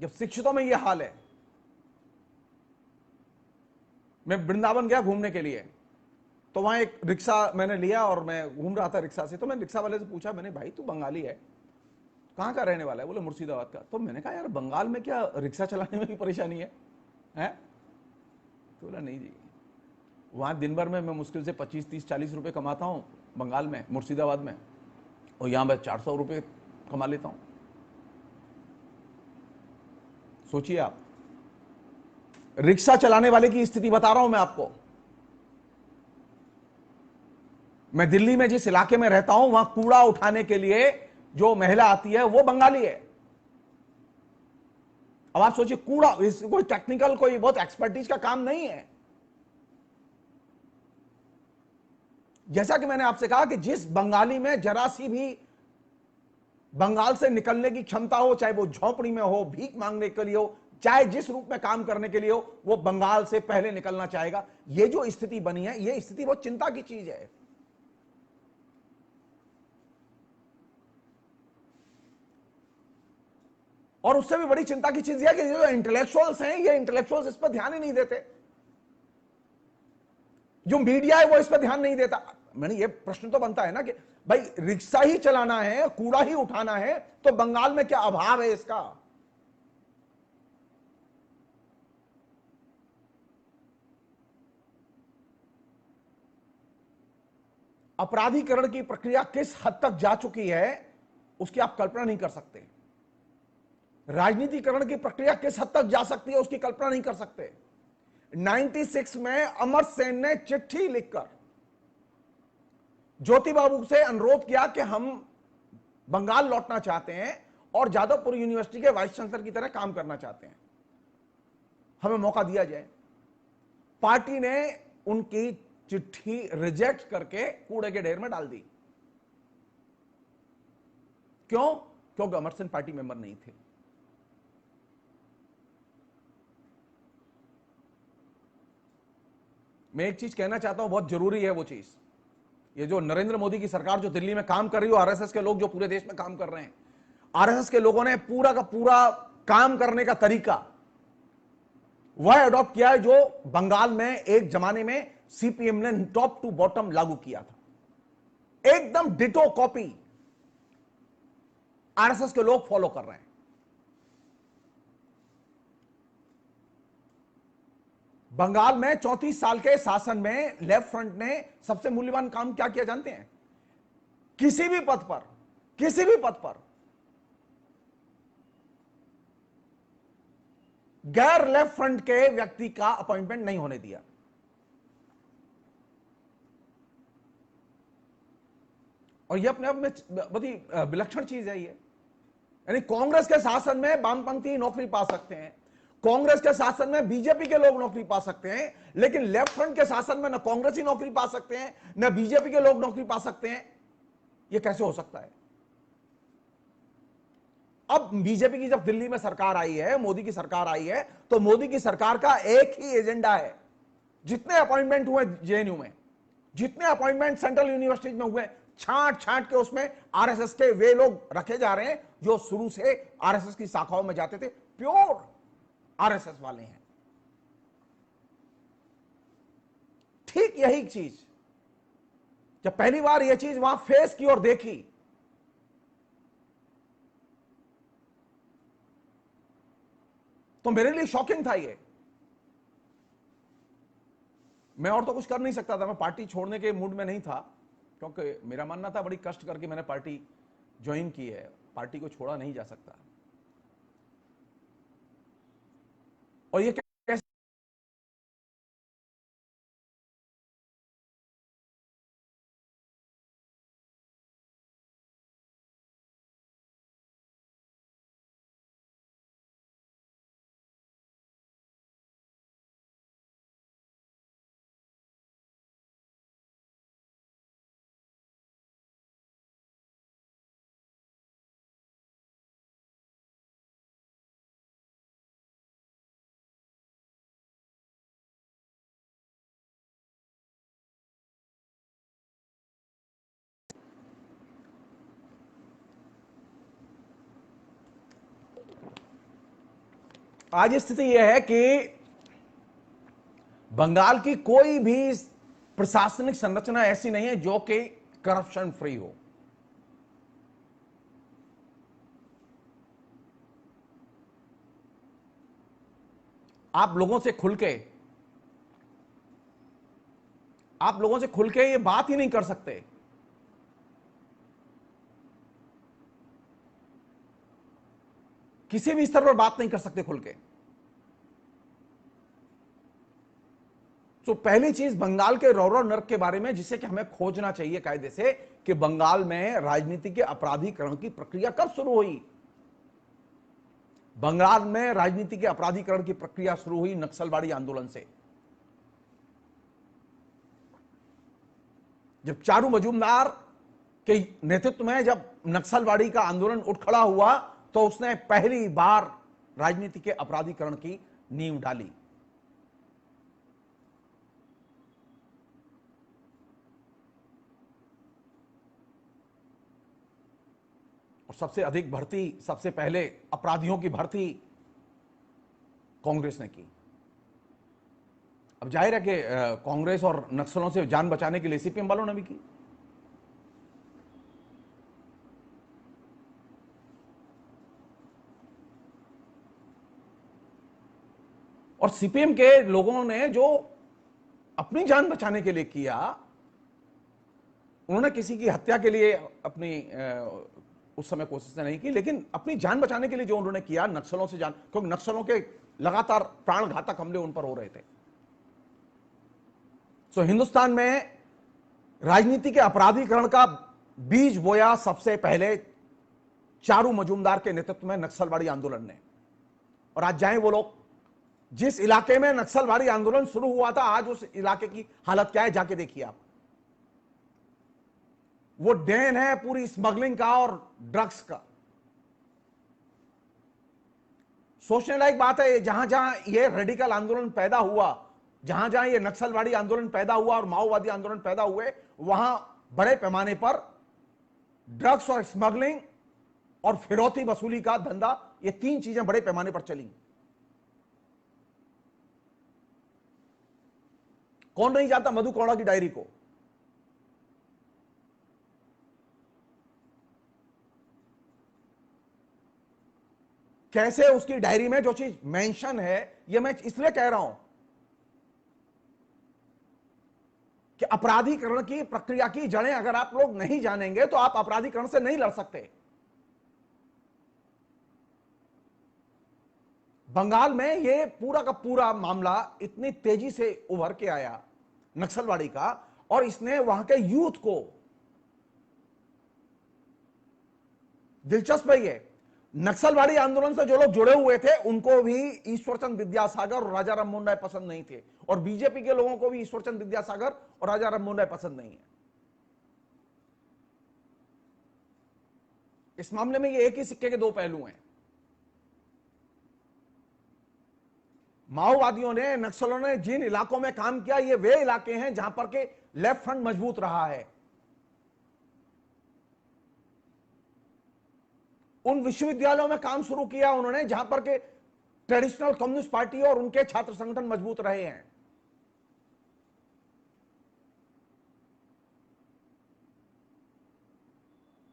जब शिक्षितों में यह हाल है। मैं वृंदावन गया घूमने के लिए, तो वहां एक रिक्शा मैंने लिया और मैं घूम रहा था रिक्शा से। तो मैंने रिक्शा वाले से पूछा, मैंने भाई तू बंगाली है, कहां का रहने वाला है? बोले मुर्शिदाबाद का। तो मैंने कहा यार बंगाल में क्या रिक्शा चलाने में भी परेशानी है? तो बोला नहीं जी, वहां दिन भर में मैं मुश्किल से 25, 30, 40 रुपए कमाता हूं बंगाल में, मुर्शिदाबाद में, और यहां मैं 400 रुपए कमा लेता हूं। सोचिए आप, रिक्शा चलाने वाले की स्थिति बता रहा हूं मैं आपको। मैं दिल्ली में जिस इलाके में रहता हूं वहां कूड़ा उठाने के लिए जो महिला आती है वो बंगाली है। अब आप सोचिए, कूड़ा कोई टेक्निकल, कोई बहुत एक्सपर्टीज का काम नहीं है। जैसा कि मैंने आपसे कहा कि जिस बंगाली में जरा सी भी बंगाल से निकलने की क्षमता हो, चाहे वो झोपड़ी में हो, भीख मांगने के लिए हो, चाहे जिस रूप में काम करने के लिए हो, वो बंगाल से पहले निकलना चाहेगा। ये जो स्थिति बनी है, ये स्थिति बहुत चिंता की चीज है। और उससे भी बड़ी चिंता की चीज यह कि जो इंटेलेक्चुअल्स हैं, ये इंटेलेक्चुअल्स इस पर ध्यान ही नहीं देते। जो मीडिया है वो इस पर ध्यान नहीं देता। मैंने ये प्रश्न तो बनता है ना कि भाई रिक्शा ही चलाना है, कूड़ा ही उठाना है, तो बंगाल में क्या अभाव है इसका? अपराधीकरण की प्रक्रिया किस हद तक जा चुकी है उसकी आप कल्पना नहीं कर सकते। राजनीतिकरण की प्रक्रिया किस हद तक जा सकती है उसकी कल्पना नहीं कर सकते। 96 में अमर सेन ने चिट्ठी लिखकर ज्योति बाबू से अनुरोध किया कि हम बंगाल लौटना चाहते हैं और जादवपुर यूनिवर्सिटी के वाइस चांसलर की तरह काम करना चाहते हैं, हमें मौका दिया जाए। पार्टी ने उनकी चिट्ठी रिजेक्ट करके कूड़े के ढेर में डाल दी। क्यों? क्योंकि अमर सेन पार्टी मेंबर नहीं थे। मैं एक चीज कहना चाहता हूं, बहुत जरूरी है वो चीज। ये जो नरेंद्र मोदी की सरकार जो दिल्ली में काम कर रही है, आरएसएस के लोग जो पूरे देश में काम कर रहे हैं, आरएसएस के लोगों ने पूरा का पूरा काम करने का तरीका वह अडॉप्ट किया है जो बंगाल में एक जमाने में सीपीएम ने टॉप टू बॉटम लागू किया था। एकदम डिटो कॉपी आरएसएस के लोग फॉलो कर रहे हैं। बंगाल में 34 साल के शासन में लेफ्ट फ्रंट ने सबसे मूल्यवान काम क्या किया जानते हैं? किसी भी पद पर गैर लेफ्ट फ्रंट के व्यक्ति का अपॉइंटमेंट नहीं होने दिया। और यह अपने आप में बड़ी विलक्षण चीज है। ये यानी कांग्रेस के शासन में वामपंथी नौकरी पा सकते हैं, कांग्रेस के शासन में बीजेपी के लोग नौकरी पा सकते हैं, लेकिन लेफ्ट फ्रंट के शासन में न कांग्रेसी नौकरी पा सकते हैं न बीजेपी के लोग नौकरी पा सकते हैं। यह कैसे हो सकता है? अब बीजेपी की जब दिल्ली में सरकार आई है, मोदी की सरकार आई है, तो मोदी की सरकार का एक ही एजेंडा है। जितने अपॉइंटमेंट हुए जेएनयू में, जितने अपॉइंटमेंट सेंट्रल यूनिवर्सिटीज में हुए, छांट छांट के उसमें आरएसएस के वे लोग रखे जा रहे हैं जो शुरू से आरएसएस की शाखाओं में जाते थे, प्योर आरएसएस वाले हैं। ठीक यही चीज जब पहली बार यह चीज वहां फेस की और देखी, तो मेरे लिए शॉकिंग था ये। मैं और तो कुछ कर नहीं सकता था, मैं पार्टी छोड़ने के मूड में नहीं था, क्योंकि मेरा मानना था बड़ी कष्ट करके मैंने पार्टी ज्वाइन की है, पार्टी को छोड़ा नहीं जा सकता। और ये कैसे आज स्थिति यह है कि बंगाल की कोई भी प्रशासनिक संरचना ऐसी नहीं है जो कि करप्शन फ्री हो। आप लोगों से खुल के ये बात ही नहीं कर सकते। किसी भी स्तर पर बात नहीं कर सकते खुल के। तो पहली चीज बंगाल के रौरव नर्क के बारे में जिसे कि हमें खोजना चाहिए कायदे से, कि बंगाल में राजनीति के अपराधीकरण की प्रक्रिया कब शुरू हुई। बंगाल में राजनीति के अपराधीकरण की प्रक्रिया शुरू हुई नक्सलवाड़ी आंदोलन से। जब चारू मजूमदार के नेतृत्व में जब नक्सलवाड़ी का आंदोलन उठ खड़ा हुआ तो उसने पहली बार राजनीति के अपराधीकरण की नींव डाली। और सबसे अधिक भर्ती, सबसे पहले अपराधियों की भर्ती कांग्रेस ने की। अब जाहिर है कि कांग्रेस और नक्सलों से जान बचाने के लिए सीपीएम वालों ने भी की। और सीपीएम के लोगों ने जो अपनी जान बचाने के लिए किया, उन्होंने किसी की हत्या के लिए अपनी उस समय कोशिश नहीं की, लेकिन अपनी जान बचाने के लिए जो उन्होंने किया नक्सलों से जान, क्योंकि नक्सलों के लगातार प्राणघातक हमले उन पर हो रहे थे। तो हिंदुस्तान में राजनीति के अपराधीकरण का बीज बोया सबसे पहले चारू मजूमदार के नेतृत्व में नक्सलवाड़ी आंदोलन ने। और आज जाएं वो लोग जिस इलाके में नक्सलवाड़ी आंदोलन शुरू हुआ था, आज उस इलाके की हालत क्या है जाके देखिए आप। वो डेन है पूरी स्मगलिंग का और ड्रग्स का। सोचने लायक बात है, जहां जहां ये रेडिकल आंदोलन पैदा हुआ, जहां जहां ये नक्सलवाड़ी आंदोलन पैदा हुआ और माओवादी आंदोलन पैदा हुए, वहां बड़े पैमाने पर ड्रग्स और स्मगलिंग और फिरौती वसूली का धंधा, ये तीन चीजें बड़े पैमाने पर चली। कौन नहीं जानता मधु कोड़ा की डायरी को? कैसे उसकी डायरी में जो चीज मेंशन है, ये मैं इसलिए कह रहा हूं कि अपराधीकरण की प्रक्रिया की जड़ें अगर आप लोग नहीं जानेंगे तो आप अपराधीकरण से नहीं लड़ सकते। बंगाल में ये पूरा का पूरा मामला इतनी तेजी से उभर के आया नक्सलवाड़ी का, और इसने वहां के यूथ को, दिलचस्प है ये, नक्सलवाड़ी आंदोलन से जो लोग जुड़े हुए थे उनको भी ईश्वरचंद विद्यासागर और राजा राममोहन राय पसंद नहीं थे, और बीजेपी के लोगों को भी ईश्वरचंद विद्यासागर और राजा राममोहन राय पसंद नहीं है। इस मामले में ये एक ही सिक्के के दो पहलू हैं। माओवादियों ने, नक्सलों ने जिन इलाकों में काम किया, ये वे इलाके हैं जहां पर के लेफ्ट फ्रंट मजबूत रहा है। उन विश्वविद्यालयों में काम शुरू किया उन्होंने जहां पर के ट्रेडिशनल कम्युनिस्ट पार्टी और उनके छात्र संगठन मजबूत रहे हैं।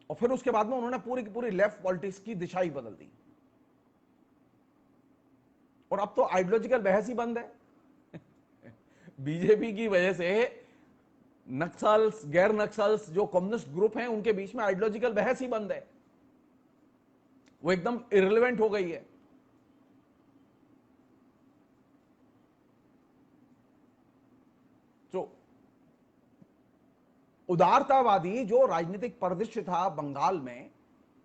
और फिर उसके बाद में उन्होंने पूरी की पूरी लेफ्ट पॉलिटिक्स की दिशा ही बदल दी। और अब तो आइडियोलॉजिकल बहस ही बंद है। बीजेपी की वजह से नक्सल्स, गैर नक्सल्स, जो कम्युनिस्ट ग्रुप हैं, उनके बीच में आइडियोलॉजिकल बहस ही बंद है, वो एकदम इररिलेवेंट हो गई है। तो उदारतावादी जो राजनीतिक परिदृश्य था बंगाल में,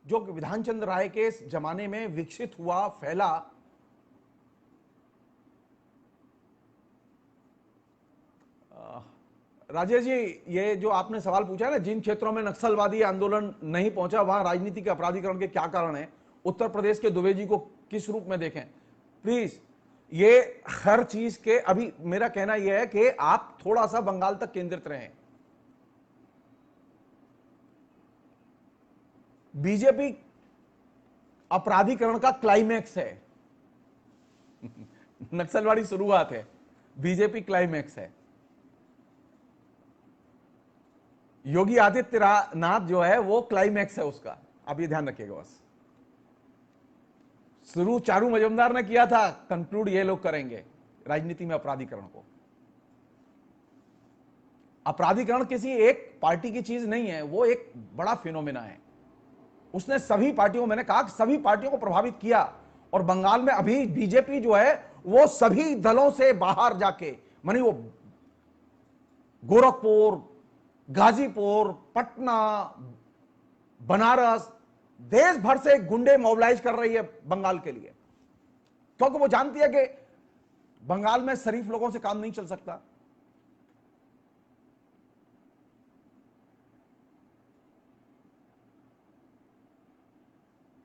जो विधान चंद्र राय के जमाने में विकसित हुआ, फैला, राजेश जी, ये जो आपने सवाल पूछा है ना, जिन क्षेत्रों में नक्सलवादी आंदोलन नहीं पहुंचा वहां राजनीति के अपराधीकरण के क्या कारण है, उत्तर प्रदेश के दुबे जी को किस रूप में देखें, प्लीज ये हर चीज के, अभी मेरा कहना यह है कि आप थोड़ा सा बंगाल तक केंद्रित रहें। बीजेपी अपराधीकरण का क्लाइमैक्स है। नक्सलवाड़ी शुरुआत है, बीजेपी क्लाइमैक्स है। योगी आदित्यनाथ जो है वो क्लाइमैक्स है उसका, आप ये ध्यान रखिएगा बस। शुरू चारू मजूमदार ने किया था, कंक्लूड ये लोग करेंगे राजनीति में अपराधीकरण को। अपराधीकरण किसी एक पार्टी की चीज नहीं है, वो एक बड़ा फिनोमेना है। उसने सभी पार्टियों, मैंने कहा सभी पार्टियों को प्रभावित किया। और बंगाल में अभी बीजेपी जो है वो सभी दलों से बाहर जाके, मानी वो गोरखपुर, गाजीपुर, पटना, बनारस, देश भर से गुंडे मोबिलाइज कर रही है बंगाल के लिए। क्योंकि वो जानती है कि बंगाल में शरीफ लोगों से काम नहीं चल सकता।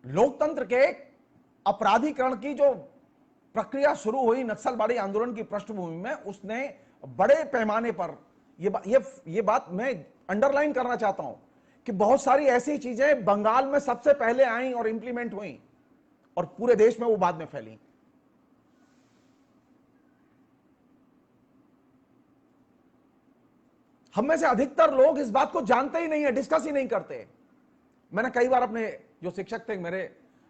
लोकतंत्र के अपराधीकरण की जो प्रक्रिया शुरू हुई नक्सलवादी आंदोलन की पृष्ठभूमि में, उसने बड़े पैमाने पर ये बात मैं अंडरलाइन करना चाहता हूं कि बहुत सारी ऐसी चीजें बंगाल में सबसे पहले आई और इंप्लीमेंट हुई और पूरे देश में वो बाद में फैली। हम में से अधिकतर लोग इस बात को जानते ही नहीं है, डिस्कस ही नहीं करते। मैंने कई बार अपने जो शिक्षक थे मेरे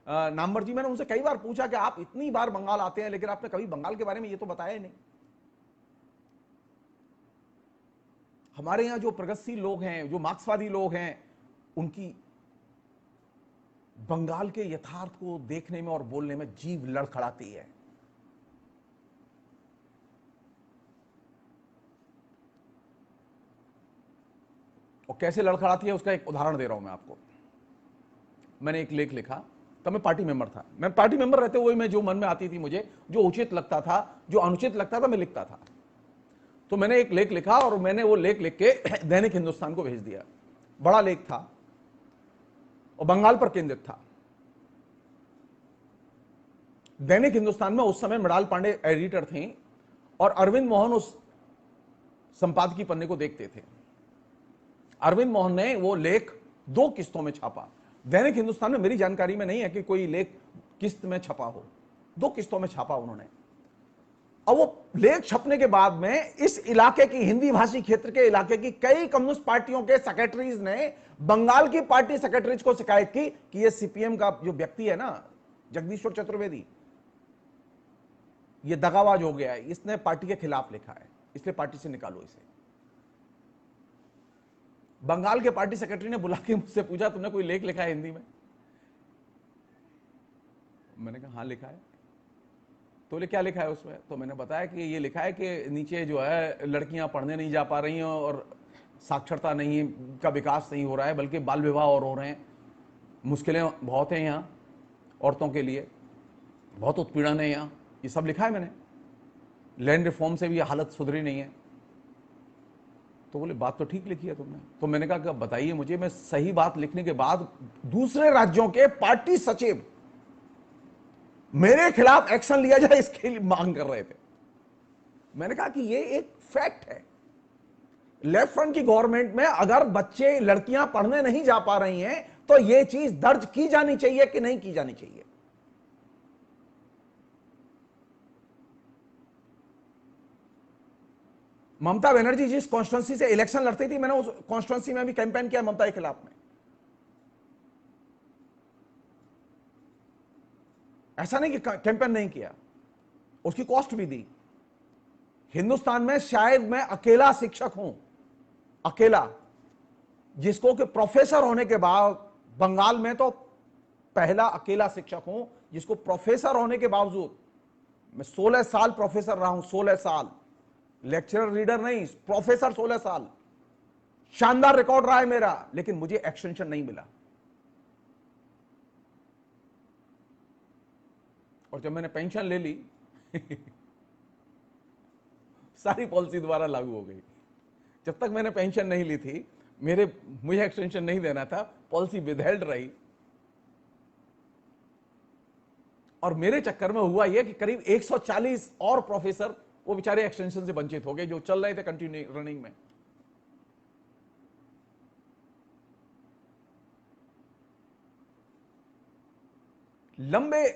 नामवर जी, मैंने उनसे कई बार पूछा कि आप इतनी बार बंगाल आते हैं लेकिन आपने कभी बंगाल के बारे में ये तो बताया ही नहीं। हमारे यहां जो प्रगतिशील लोग हैं, जो मार्क्सवादी लोग हैं, उनकी बंगाल के यथार्थ को देखने में और बोलने में जीभ लड़खड़ाती है। और कैसे लड़खड़ाती है उसका एक उदाहरण दे रहा हूं मैं आपको। मैंने एक लेख लिखा, तब मैं पार्टी मेंबर था। मैं पार्टी मेंबर रहते हुए मैं जो मन में आती थी, मुझे जो उचित लगता था, जो अनुचित लगता था, मैं लिखता था। तो मैंने एक लेख लिखा और मैंने वो लेख लिख के दैनिक हिंदुस्तान को भेज दिया। बड़ा लेख था और बंगाल पर केंद्रित था। दैनिक हिंदुस्तान में उस समय मृणाल पांडे एडिटर थी और अरविंद मोहन उस संपादकीय पन्ने को देखते थे। अरविंद मोहन ने वो लेख 2 किस्तों में छापा। दैनिक हिंदुस्तान में मेरी जानकारी में नहीं है कि कोई लेख किस्त में छपा हो, 2 किस्तों में छापा उन्होंने। और वो लेख छपने के बाद में इस इलाके की, हिंदी भाषी क्षेत्र के इलाके की कई कम्युनिस्ट पार्टियों के सेक्रेटरीज ने बंगाल की पार्टी सेक्रेटरीज को शिकायत की कि ये सीपीएम का जो व्यक्ति है ना, जगदीश्वर चतुर्वेदी, ये दगाबाज हो गया है, इसने पार्टी के खिलाफ लिखा है, इसलिए पार्टी से निकालो इसे। बंगाल के पार्टी सेक्रेटरी ने बुला के मुझसे पूछा, तुमने कोई लेख लिखा है हिंदी में? मैंने कहा हाँ लिखा है। तो बोले क्या लिखा है उसमें? तो मैंने बताया कि ये लिखा है कि नीचे जो है लड़कियां पढ़ने नहीं जा पा रही हैं और साक्षरता नहीं का विकास नहीं हो रहा है, बल्कि बाल विवाह और हो रहे हैं, मुश्किलें बहुत हैं यहाँ औरतों के लिए, बहुत उत्पीड़न है यहाँ, ये सब लिखा है मैंने। लैंड रिफॉर्म से भी हालत सुधरी नहीं है। तो बोले बात तो ठीक लिखी है तुमने। तो मैंने कहा कि बताइए मुझे, मैं सही बात लिखने के बाद दूसरे राज्यों के पार्टी सचिव मेरे खिलाफ एक्शन लिया जाए इसके लिए मांग कर रहे थे। मैंने कहा कि ये एक फैक्ट है, लेफ्ट फ्रंट की गवर्नमेंट में अगर बच्चे, लड़कियां पढ़ने नहीं जा पा रही हैं तो यह चीज दर्ज की जानी चाहिए कि नहीं की जानी चाहिए। ममता बनर्जी जिस कॉन्स्टिट्यूंसी से इलेक्शन लड़ती थी, मैंने उस कॉन्स्टिट्यूंसी में भी कैंपेन किया ममता के खिलाफ में। ऐसा नहीं कि कैंपेन नहीं किया, उसकी कॉस्ट भी दी। हिंदुस्तान में शायद मैं अकेला शिक्षक हूं, अकेला, जिसको कि प्रोफेसर होने के बाद, बंगाल में तो पहला अकेला शिक्षक हूं जिसको प्रोफेसर होने के बावजूद, मैं 16 साल प्रोफेसर रहा हूं, 16 साल, लेक्चरर रीडर नहीं, प्रोफेसर 16 साल, शानदार रिकॉर्ड रहा है मेरा, लेकिन मुझे एक्सटेंशन नहीं मिला। और जब मैंने पेंशन ले ली सारी पॉलिसी दोबारा लागू हो गई। जब तक मैंने पेंशन नहीं ली थी, मुझे एक्सटेंशन नहीं देना था, पॉलिसी विदहेल्ड रही। और मेरे चक्कर में हुआ यह कि करीब 140 और प्रोफेसर वो बेचारे एक्सटेंशन से वंचित हो गए, जो चल रहे थे कंटिन्यू रनिंग में। लंबे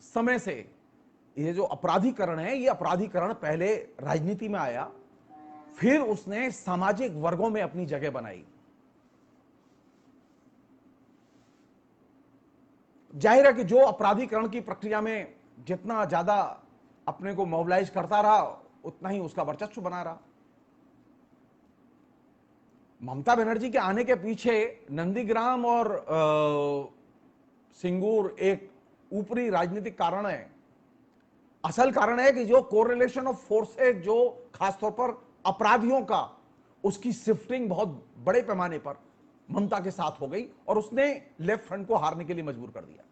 समय से ये जो अपराधीकरण है, ये अपराधीकरण पहले राजनीति में आया, फिर उसने सामाजिक वर्गों में अपनी जगह बनाई। जाहिर है कि जो अपराधीकरण की प्रक्रिया में जितना ज्यादा अपने को मोबिलाइज करता रहा, उतना ही उसका वर्चस्व बना रहा। ममता बनर्जी के आने के पीछे नंदीग्राम और सिंगूर एक ऊपरी राजनीतिक कारण है। असल कारण है कि जो कोरिलेशन ऑफ फोर्सेज, जो खासतौर पर अपराधियों का, उसकी शिफ्टिंग बहुत बड़े पैमाने पर ममता के साथ हो गई और उसने लेफ्ट फ्रंट को हारने के लिए मजबूर कर दिया।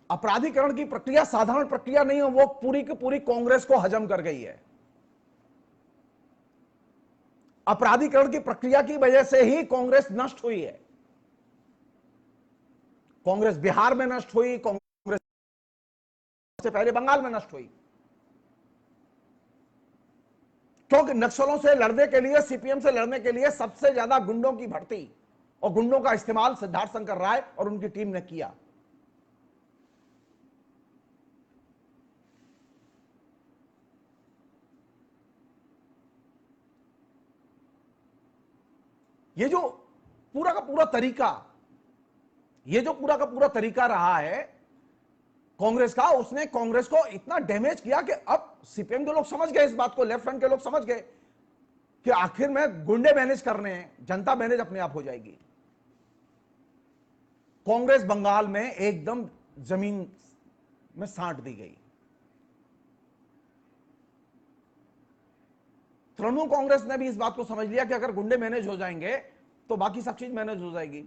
अपराधीकरण की प्रक्रिया साधारण प्रक्रिया नहीं है, वो पूरी की पूरी कांग्रेस को हजम कर गई है। अपराधीकरण की प्रक्रिया की वजह से ही कांग्रेस नष्ट हुई है। कांग्रेस बिहार में नष्ट हुई, कांग्रेस से पहले बंगाल में नष्ट हुई, क्योंकि नक्सलों से लड़ने के लिए, सीपीएम से लड़ने के लिए सबसे ज्यादा गुंडों की भर्ती और गुंडों का इस्तेमाल सिद्धार्थ शंकर राय और उनकी टीम ने किया। ये जो पूरा का पूरा तरीका, ये जो पूरा का पूरा तरीका रहा है कांग्रेस का, उसने कांग्रेस को इतना डैमेज किया कि अब सीपीएम के लोग समझ गए इस बात को, लेफ्ट फ्रंट के लोग समझ गए कि आखिर में गुंडे मैनेज करने हैं, जनता मैनेज अपने आप हो जाएगी। कांग्रेस बंगाल में एकदम जमीन में साट दी गई। तृणमूल कांग्रेस ने भी इस बात को समझ लिया कि अगर गुंडे मैनेज हो जाएंगे तो बाकी सब चीज मैनेज हो जाएगी।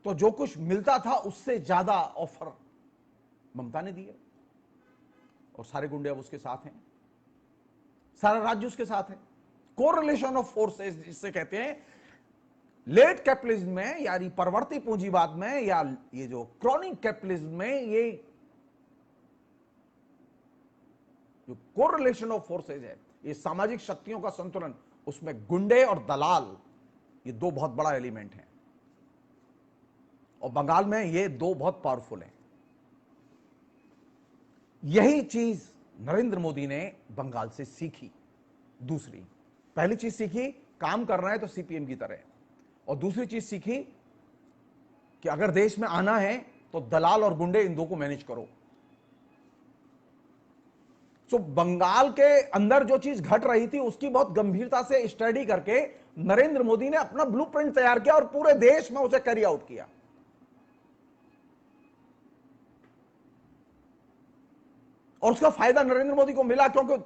तो जो कुछ मिलता था उससे ज्यादा ऑफर ममता ने दिए और सारे गुंडे अब उसके साथ हैं, सारा राज्य उसके साथ है। कोरिलेशन ऑफ फोर्सेस जिससे कहते हैं, लेट कैपिटलिज्म में यानी परवर्ती पूंजीवाद में या ये जो क्रॉनिक कैपिटलिज्म में, ये जो कोरिलेशन ऑफ फोर्सेस है, ये सामाजिक शक्तियों का संतुलन, उसमें गुंडे और दलाल ये दो बहुत बड़ा एलिमेंट है और बंगाल में ये दो बहुत पावरफुल हैं। यही चीज नरेंद्र मोदी ने बंगाल से सीखी। दूसरी, पहली चीज सीखी काम करना है तो सीपीएम की तरह, और दूसरी चीज सीखी कि अगर देश में आना है तो दलाल और गुंडे इन दो को मैनेज करो। तो बंगाल के अंदर जो चीज घट रही थी उसकी बहुत गंभीरता से स्टडी करके नरेंद्र मोदी ने अपना ब्लूप्रिंट तैयार किया और पूरे देश में उसे कैरी आउट किया। और उसका फायदा नरेंद्र मोदी को मिला, क्योंकि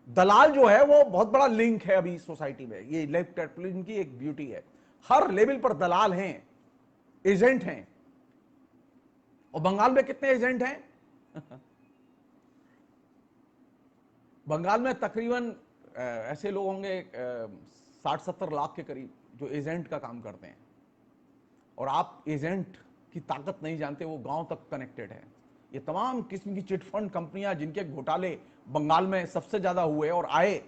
दलाल जो है वो बहुत बड़ा लिंक है अभी सोसाइटी में। ये लेफ्ट कैपिटलिज्म की एक ब्यूटी है, हर लेवल पर दलाल हैं, एजेंट हैं। और बंगाल में कितने एजेंट हैं? बंगाल में तकरीबन ऐसे लोग होंगे 60-70 लाख के करीब जो एजेंट का काम करते हैं। और आप एजेंट की ताकत नहीं जानते, वो गांव तक कनेक्टेड है। ये तमाम किस्म की चिटफंड कंपनियां जिनके घोटाले बंगाल में सबसे ज्यादा हुए और आए,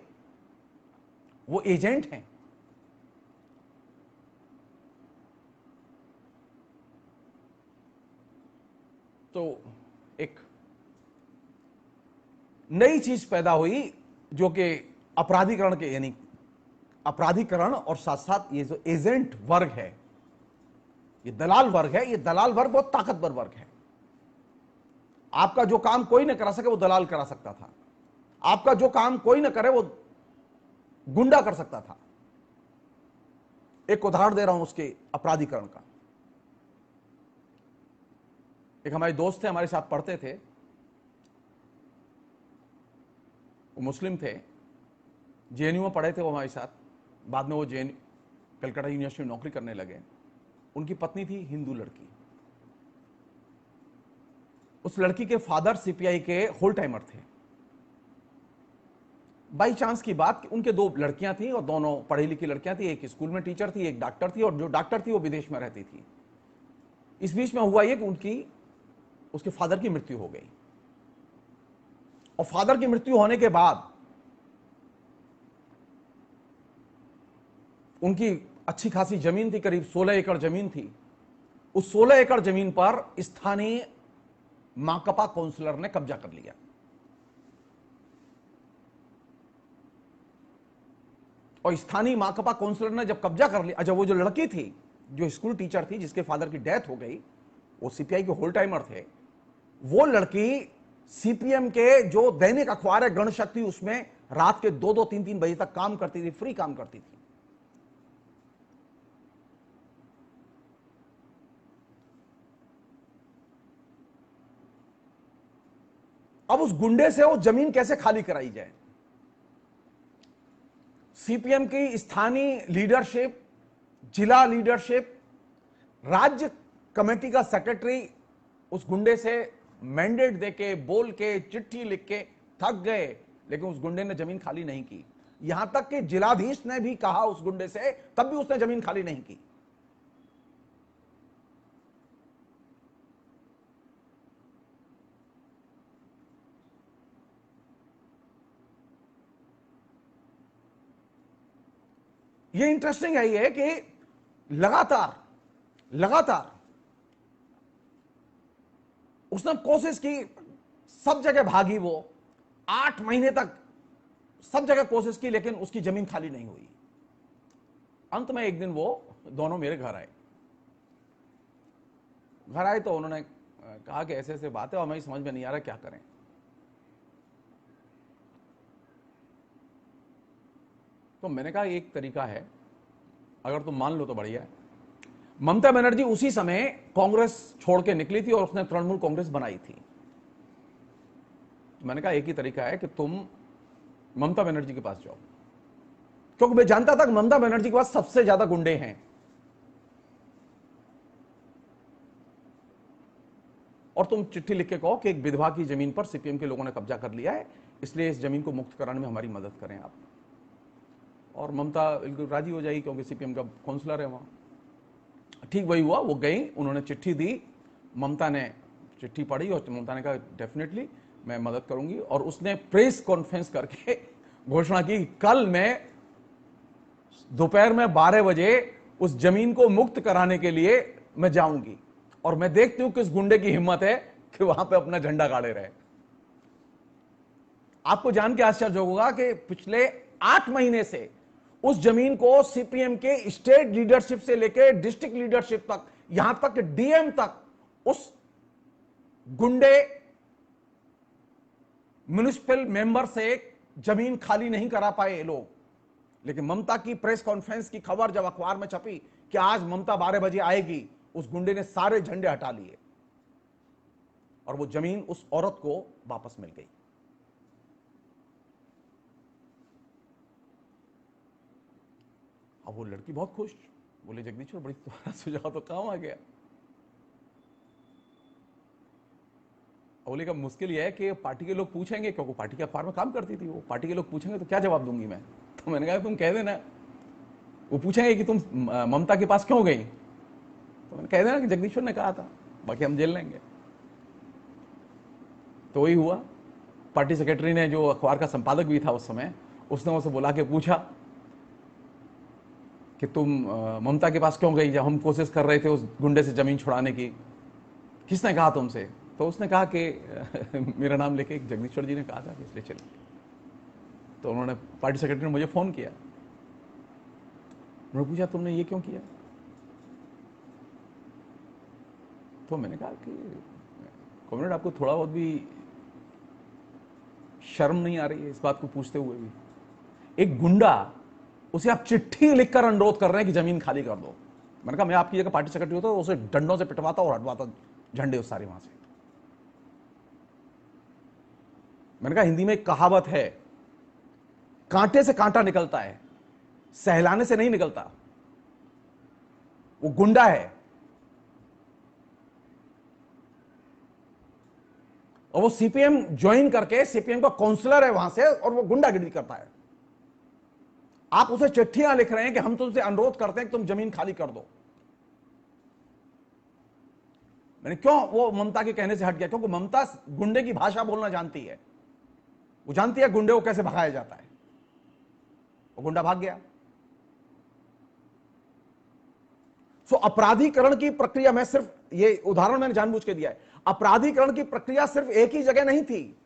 वो एजेंट हैं। तो एक नई चीज पैदा हुई जो कि अपराधीकरण के, यानी अपराधीकरण और साथ साथ ये जो एजेंट वर्ग है, ये दलाल वर्ग है, ये दलाल वर्ग बहुत ताकतवर वर्ग है। आपका जो काम कोई ना करा सके वो दलाल करा सकता था, आपका जो काम कोई ना करे वो गुंडा कर सकता था। एक उदाहरण दे रहा हूं उसके अपराधीकरण का। एक हमारे दोस्त थे, हमारे साथ पढ़ते थे, वो मुस्लिम थे, जेएनयू में पढ़े थे वो हमारे साथ। बाद में वो कलकत्ता यूनिवर्सिटी में नौकरी करने लगे। उनकी पत्नी थी हिंदू लड़की। उस लड़की के फादर सीपीआई के होल टाइमर थे। बाई चांस की बात कि उनके दो लड़कियां थी और दोनों पढ़ी लिखी लड़कियां थी। एक स्कूल में टीचर थी, एक डॉक्टर थी, और जो डॉक्टर थी वो विदेश में रहती थी। इस बीच में हुआ ये कि उसके फादर की मृत्यु हो गई। और फादर की मृत्यु होने के बाद उनकी अच्छी खासी जमीन थी, करीब 16 एकड़ जमीन थी। उस 16 एकड़ जमीन पर स्थानीय माकपा काउंसिलर ने कब्जा कर लिया। और स्थानीय माकपा काउंसिलर ने जब कब्जा कर लिया, अच्छा, वो जो लड़की थी, जो स्कूल टीचर थी, जिसके फादर की डेथ हो गई, वो सीपीआई के होल टाइमर थे। वो लड़की सीपीएम के जो दैनिक अखबार है गणशक्ति, उसमें रात के 2-2, 3-3 बजे तक काम करती थी, फ्री काम करती थी। अब उस गुंडे से वो जमीन कैसे खाली कराई जाए? सीपीएम की स्थानीय लीडरशिप, जिला लीडरशिप, राज्य कमेटी का सेक्रेटरी उस गुंडे से मैंडेट देके, बोल के, चिट्ठी लिख के थक गए, लेकिन उस गुंडे ने जमीन खाली नहीं की। यहां तक कि जिलाधीश ने भी कहा उस गुंडे से, तब भी उसने जमीन खाली नहीं की। ये इंटरेस्टिंग है ये कि लगातार लगातार उसने कोशिश की, सब जगह भागी वो, 8 महीने तक सब जगह कोशिश की, लेकिन उसकी जमीन खाली नहीं हुई। अंत में एक दिन वो दोनों मेरे घर आए। तो उन्होंने कहा कि ऐसे ऐसे बात है और हमें समझ में नहीं आ रहा क्या करें। तो मैंने कहा एक तरीका है, अगर तुम मान लो तो बढ़िया है। ममता बनर्जी उसी समय कांग्रेस छोड़ के निकली थी और उसने तृणमूल कांग्रेस बनाई थी। मैंने कहा एक ही तरीका है कि तुम ममता बनर्जी के पास जाओ, क्योंकि मैं जानता था कि ममता बनर्जी के पास सबसे ज्यादा गुंडे हैं, और तुम चिट्ठी लिख के कहो कि एक विधवा की जमीन पर सीपीएम के लोगों ने कब्जा कर लिया है, इसलिए इस जमीन को मुक्त कराने में हमारी मदद करें आप। और ममता बिल्कुल राजी हो जाएगी, क्योंकि सीपीएम का काउंसलर है वहां। ठीक वही हुआ, वो गई, उन्होंने चिट्ठी दी, ममता ने चिट्ठी पढ़ी और ममता ने कहा डेफिनेटली मैं मदद करूंगी। और उसने प्रेस कॉन्फ्रेंस करके घोषणा की, कल मैं दोपहर में 12 बजे उस जमीन को मुक्त कराने के लिए मैं जाऊंगी, और मैं देखती हूं किस गुंडे की हिम्मत है कि वहां पे अपना झंडा गाड़े रहे। आपको जान के आश्चर्य होगा कि पिछले 8 महीने से उस जमीन को सीपीएम के स्टेट लीडरशिप से लेकर डिस्ट्रिक्ट लीडरशिप तक, यहां तक डीएम तक, उस गुंडे म्युनिसिपल मेंबर से जमीन खाली नहीं करा पाए लोग। लेकिन ममता की प्रेस कॉन्फ्रेंस की खबर जब अखबार में छपी कि आज ममता 12 बजे आएगी, उस गुंडे ने सारे झंडे हटा लिए और वो जमीन उस औरत को वापस मिल गई। अब वो लड़की बहुत खुश, बोले जगदीश्वर बड़ी तुम्हारा सुझाव तो काम आ गया। बोले का मुश्किल यह है कि पार्टी के लोग पूछेंगे, क्योंकि पार्टी के अखबार में काम करती थी वो, पार्टी के लोग पूछेंगे तो क्या जवाब दूंगी मैं। तो मैंने कहा तुम कह देना, वो पूछेंगे कि तुम ममता के पास क्यों गई, तो मैंने कह देना कि जगदीश्वर ने कहा था, बाकी हम झेल लेंगे। तो वही हुआ। पार्टी सेक्रेटरी ने, जो अखबार का संपादक भी था उस समय, उसने उसे बुला के पूछा कि तुम ममता के पास क्यों गई जब हम कोशिश कर रहे थे उस गुंडे से जमीन छुड़ाने की, किसने कहा तुमसे। तो उसने कहा कि मेरा नाम लेके जगदीश्वर जी ने कहा था, इसलिए चल। तो उन्होंने, पार्टी सेक्रेटरी ने मुझे फोन किया, उन्होंने पूछा तुमने ये क्यों किया। तो मैंने कहा कि कॉमरेड आपको थोड़ा बहुत भी शर्म नहीं आ रही है इस बात को पूछते हुए भी। एक गुंडा, उसे आप चिट्ठी लिखकर अनुरोध कर रहे हैं कि जमीन खाली कर दो। मैंने कहा मैं आपकी जगह पार्टी सेक्रेटरी होता तो उसे डंडों से पिटवाता और हटवाता झंडे उस सारे वहां से। मैंने कहा हिंदी में एक कहावत है, कांटे से कांटा निकलता है, सहलाने से नहीं निकलता। वो गुंडा है और वो सीपीएम ज्वाइन करके, सीपीएम का काउंसलर है वहां से, और वो गुंडागिरी करता है। आप उसे चिट्ठियां लिख रहे हैं कि हम तुमसे अनुरोध करते हैं कि तुम जमीन खाली कर दो। मैंने क्यों वो ममता के कहने से हट गया, क्योंकि ममता गुंडे की भाषा बोलना जानती है, वो जानती है गुंडे को कैसे भगाया जाता है। वो गुंडा भाग गया। सो अपराधीकरण की प्रक्रिया में, सिर्फ ये उदाहरण मैंने जानबूझ के दिया है, अपराधीकरण की प्रक्रिया सिर्फ एक ही जगह नहीं थी।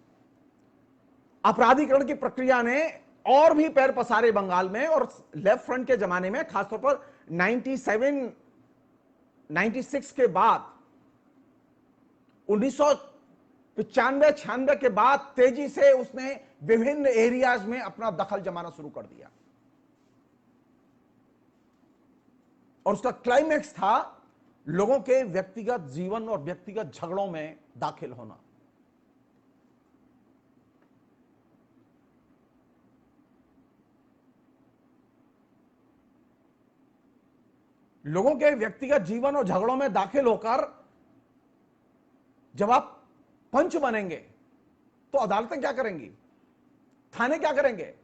अपराधीकरण की प्रक्रिया ने और भी पैर पसारे बंगाल में, और लेफ्ट फ्रंट के जमाने में, खासतौर पर 97 96 के बाद, 1995-96 के बाद तेजी से उसने विभिन्न एरियाज में अपना दखल जमाना शुरू कर दिया। और उसका क्लाइमैक्स था लोगों के व्यक्तिगत जीवन और व्यक्तिगत झगड़ों में दाखिल होना। लोगों के व्यक्तिगत जीवन और झगड़ों में दाखिल होकर जब आप पंच बनेंगे तो अदालतें क्या करेंगी, थाने क्या करेंगे?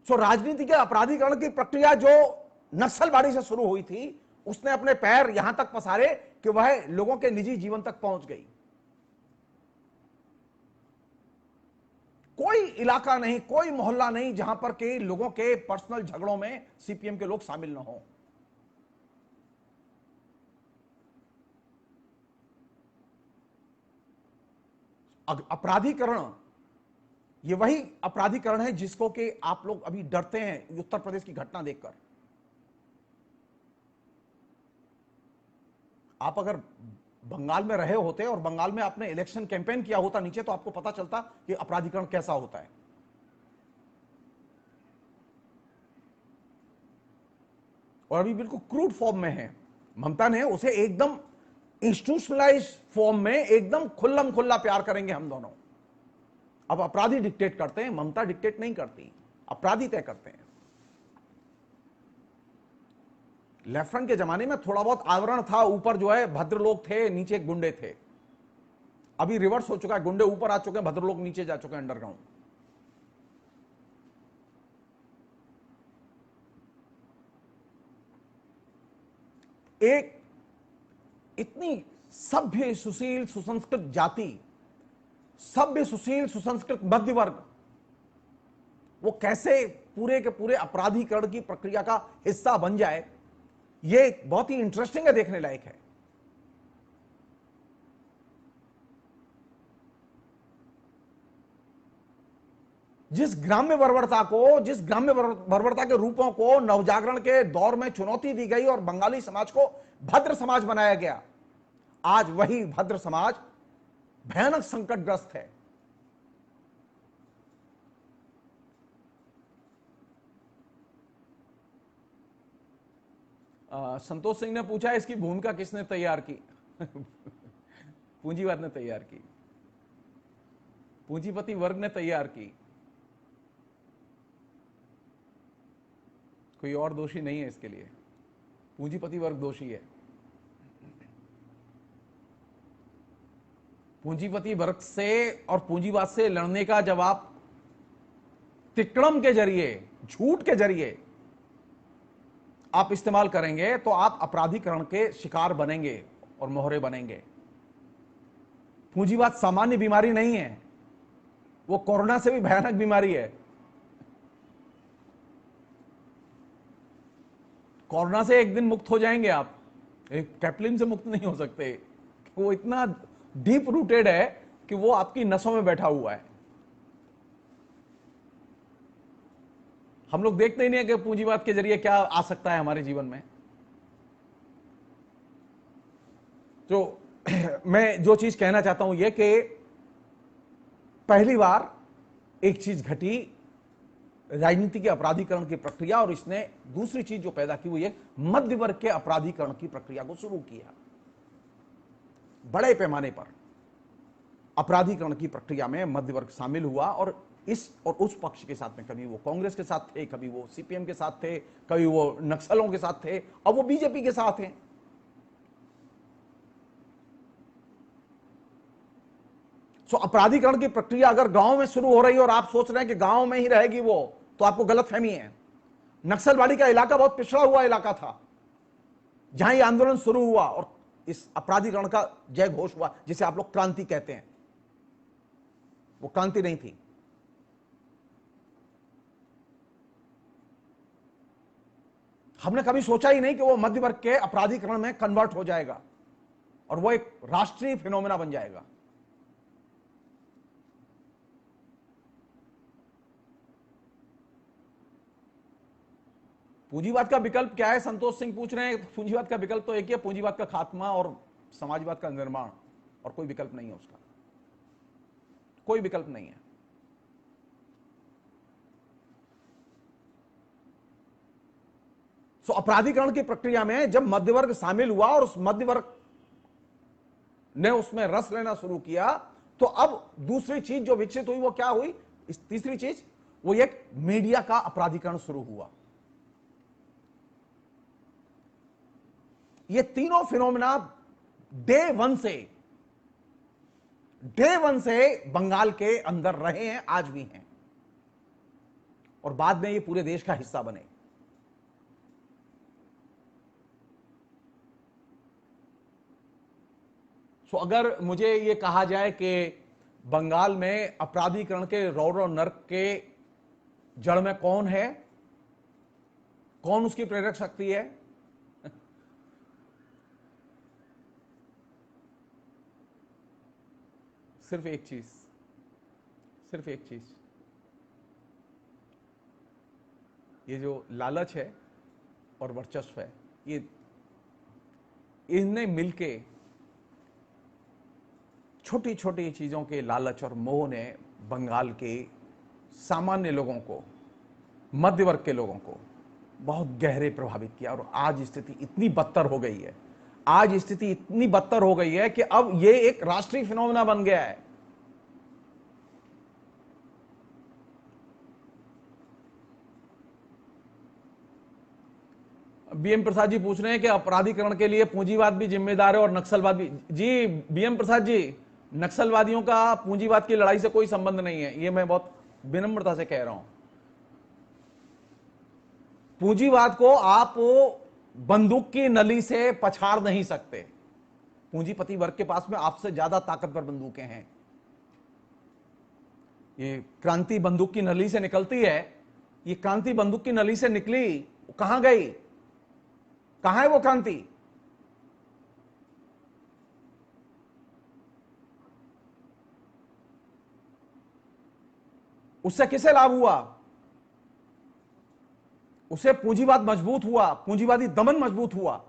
सो राजनीति के अपराधीकरण की प्रक्रिया जो नक्सलवादी से शुरू हुई थी, उसने अपने पैर यहां तक पसारे कि वह लोगों के निजी जीवन तक पहुंच गई। कोई इलाका नहीं, कोई मोहल्ला नहीं जहां पर के लोगों के पर्सनल झगड़ों में सीपीएम के लोग शामिल न हो। अपराधीकरण, ये वही अपराधीकरण है जिसको कि आप लोग अभी डरते हैं उत्तर प्रदेश की घटना देखकर। आप अगर बंगाल में रहे होते और बंगाल में आपने इलेक्शन कैंपेन किया होता नीचे, तो आपको पता चलता कि अपराधीकरण कैसा होता है। और अभी बिल्कुल क्रूड फॉर्म में है। ममता ने उसे एकदम इंस्टीट्यूशनलाइज फॉर्म में एकदम खुल्लम खुल्ला प्यार करेंगे हम दोनों। अब अपराधी डिक्टेट करते हैं, ममता डिक्टेट नहीं करती, अपराधी तय करते हैं। लेफ्ट फ्रंट के जमाने में थोड़ा बहुत आवरण था, ऊपर जो है भद्र लोग थे, नीचे गुंडे थे। अभी रिवर्स हो चुका है, गुंडे ऊपर आ चुके हैं, भद्र लोग नीचे जा चुके हैं अंडरग्राउंड। एक इतनी सभ्य सुशील सुसंस्कृत जाति, सभ्य सुशील सुसंस्कृत मध्य वर्ग, वो कैसे पूरे के पूरे अपराधीकरण की प्रक्रिया का हिस्सा बन जाए, ये बहुत ही इंटरेस्टिंग है, देखने लायक है। जिस ग्राम्य बर्बरता को, जिस ग्राम्य बर्बरता के रूपों को नवजागरण के दौर में चुनौती दी गई और बंगाली समाज को भद्र समाज बनाया गया, आज वही भद्र समाज भयानक संकटग्रस्त है। संतोष सिंह ने पूछा इसकी भूमिका किसने तैयार की? पूंजीवाद ने तैयार की, पूंजीपति वर्ग ने तैयार की। कोई और दोषी नहीं है इसके लिए, पूंजीपति वर्ग दोषी है। पूंजीपति वर्ग से और पूंजीवाद से लड़ने का जब आप तिक्रम के जरिए, झूठ के जरिए आप इस्तेमाल करेंगे, तो आप अपराधीकरण के शिकार बनेंगे और मोहरे बनेंगे। पूंजीवाद सामान्य बीमारी नहीं है, वो कोरोना से भी भयानक बीमारी है। कोरोना से एक दिन मुक्त हो जाएंगे आप, एक कैप्लिन से मुक्त नहीं हो सकते। वो इतना डीप रूटेड है कि वो आपकी नसों में बैठा हुआ है। हम लोग देखते ही नहीं है कि पूंजीवाद के जरिए क्या आ सकता है हमारे जीवन में। तो मैं जो चीज कहना चाहता हूं यह कि पहली बार एक चीज घटी, राजनीति के अपराधीकरण की प्रक्रिया, और इसने दूसरी चीज जो पैदा की वो ये मध्य वर्ग के अपराधीकरण की प्रक्रिया को शुरू किया। बड़े पैमाने पर अपराधीकरण की प्रक्रिया में मध्य वर्ग शामिल हुआ, और इस और उस पक्ष के साथ में, कभी वो कांग्रेस के साथ थे, कभी वो सीपीएम के साथ थे, कभी वो नक्सलों के साथ थे, अब वो बीजेपी के साथ हैं। सो अपराधीकरण की प्रक्रिया अगर गांव में शुरू हो रही है और आप सोच रहे हैं कि गांव में ही रहेगी वो, तो आपको गलतफहमी है। नक्सलवाड़ी का इलाका बहुत पिछड़ा हुआ इलाका था जहां ये आंदोलन शुरू हुआ और इस अपराधीकरण का जय घोष हुआ, जिसे आप लोग क्रांति कहते हैं। वो क्रांति नहीं थी। हमने कभी सोचा ही नहीं कि वो मध्य वर्ग के अपराधीकरण में कन्वर्ट हो जाएगा और वो एक राष्ट्रीय फिनोमेना बन जाएगा। पूंजीवाद का विकल्प क्या है, संतोष सिंह पूछ रहे हैं। पूंजीवाद का विकल्प तो एक ही है, पूंजीवाद का खात्मा और समाजवाद का निर्माण, और कोई विकल्प नहीं है उसका, कोई विकल्प नहीं है। सो अपराधीकरण की प्रक्रिया में जब मध्य वर्ग शामिल हुआ और उस मध्य वर्ग ने उसमें रस लेना शुरू किया, तो अब दूसरी चीज जो विकसित हुई वो क्या हुई, इस तीसरी चीज, वो एक मीडिया का अपराधीकरण शुरू हुआ। ये तीनों फिनोमेना डे वन से बंगाल के अंदर रहे हैं, आज भी हैं, और बाद में ये पूरे देश का हिस्सा बने। तो अगर मुझे ये कहा जाए कि बंगाल में अपराधीकरण के रौरव नर्क के जड़ में कौन है, कौन उसकी प्रेरक शक्ति है, सिर्फ एक चीज, ये जो लालच है और वर्चस्व है, ये इनने मिलके, छोटी छोटी चीजों के लालच और मोह ने बंगाल के सामान्य लोगों को, मध्य वर्ग के लोगों को बहुत गहरे प्रभावित किया। और आज स्थिति इतनी बदतर हो गई है, कि अब ये एक राष्ट्रीय फिनोमेना बन गया है। बीएम प्रसाद जी पूछ रहे हैं कि अपराधीकरण के लिए पूंजीवाद भी जिम्मेदार है और नक्सलवाद भी। जी बीएम प्रसाद जी, नक्सलवादियों का पूंजीवाद की लड़ाई से कोई संबंध नहीं है, यह मैं बहुत विनम्रता से कह रहा हूं। पूंजीवाद को आप बंदूक की नली से पछाड़ नहीं सकते। पूंजीपति वर्ग के पास में आपसे ज्यादा ताकतवर बंदूकें हैं। ये क्रांति बंदूक की नली से निकलती है, ये क्रांति बंदूक की नली से निकली, कहां गई, कहां है वो क्रांति? उससे किसे लाभ हुआ? उसे पूंजीवाद मजबूत हुआ, पूंजीवादी दमन मजबूत हुआ।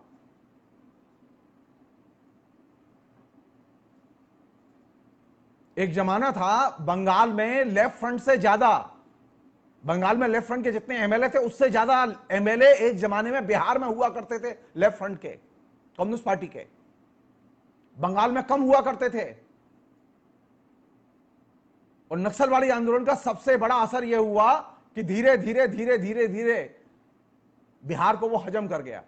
एक जमाना था बंगाल में लेफ्ट फ्रंट से ज्यादा, बंगाल में लेफ्ट फ्रंट के जितने एमएलए थे उससे ज्यादा एमएलए एक जमाने में बिहार में हुआ करते थे, लेफ्ट फ्रंट के, कम्युनिस्ट पार्टी के। बंगाल में कम हुआ करते थे। और नक्सलवादी आंदोलन का सबसे बड़ा असर यह हुआ कि धीरे धीरे धीरे धीरे धीरे बिहार को वो हजम कर गया।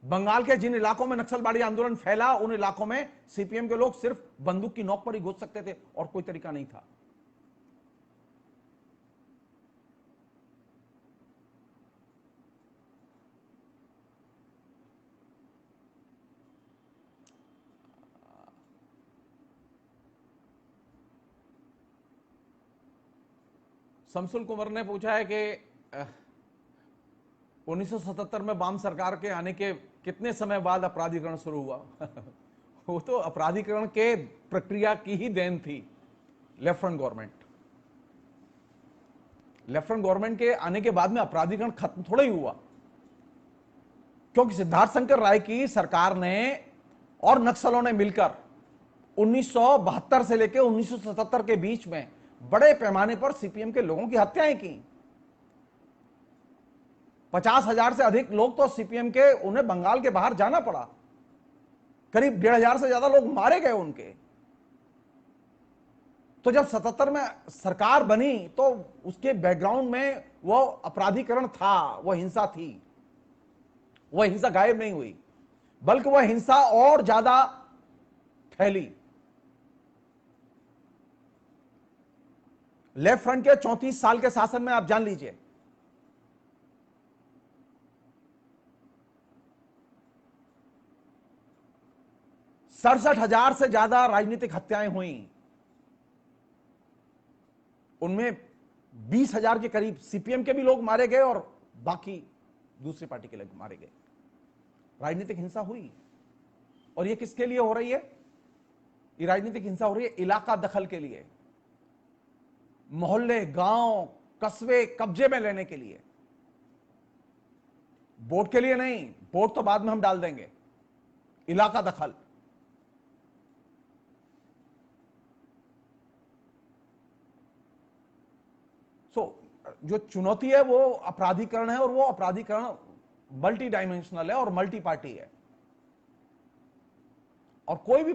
बंगाल के जिन इलाकों में नक्सलवादी आंदोलन फैला, उन इलाकों में सीपीएम के लोग सिर्फ बंदूक की नोक पर ही घुस सकते थे और कोई तरीका नहीं था। शमसुल कुंवर ने पूछा है कि 1977 में वाम सरकार के आने के कितने समय बाद अपराधीकरण शुरू हुआ? वो तो अपराधीकरण के प्रक्रिया की ही देन थी left front government. Left front government के आने के बाद में अपराधीकरण खत्म थोड़ा ही हुआ, क्योंकि सिद्धार्थ शंकर राय की सरकार ने और नक्सलों ने मिलकर 1972 से लेकर 1977 के बीच में बड़े पैमाने पर सीपीएम के लोगों की हत्याएं की। 50,000 से अधिक लोग तो सीपीएम के, उन्हें बंगाल के बाहर जाना पड़ा। करीब 1,500 से ज्यादा लोग मारे गए उनके। तो जब 77 में सरकार बनी तो उसके बैकग्राउंड में वो अपराधीकरण था, वो हिंसा थी। वह हिंसा गायब नहीं हुई, बल्कि वह हिंसा और ज्यादा फैली। लेफ्ट फ्रंट के 34 साल के शासन में आप जान लीजिए, सड़सठ हजार से ज्यादा राजनीतिक हत्याएं हुई। उनमें 20,000 के करीब सीपीएम के भी लोग मारे गए और बाकी दूसरी पार्टी के लोग मारे गए। राजनीतिक हिंसा हुई। और यह किसके लिए हो रही है? ये राजनीतिक हिंसा हो रही है इलाका दखल के लिए, मोहल्ले, गांव, कस्बे कब्जे में लेने के लिए। वोट के लिए नहीं, वोट तो बाद में हम डाल देंगे। इलाका दखल। जो चुनौती है वो अपराधीकरण है, और वो अपराधीकरण मल्टी डायमेंशनल है और मल्टी पार्टी है। और कोई भी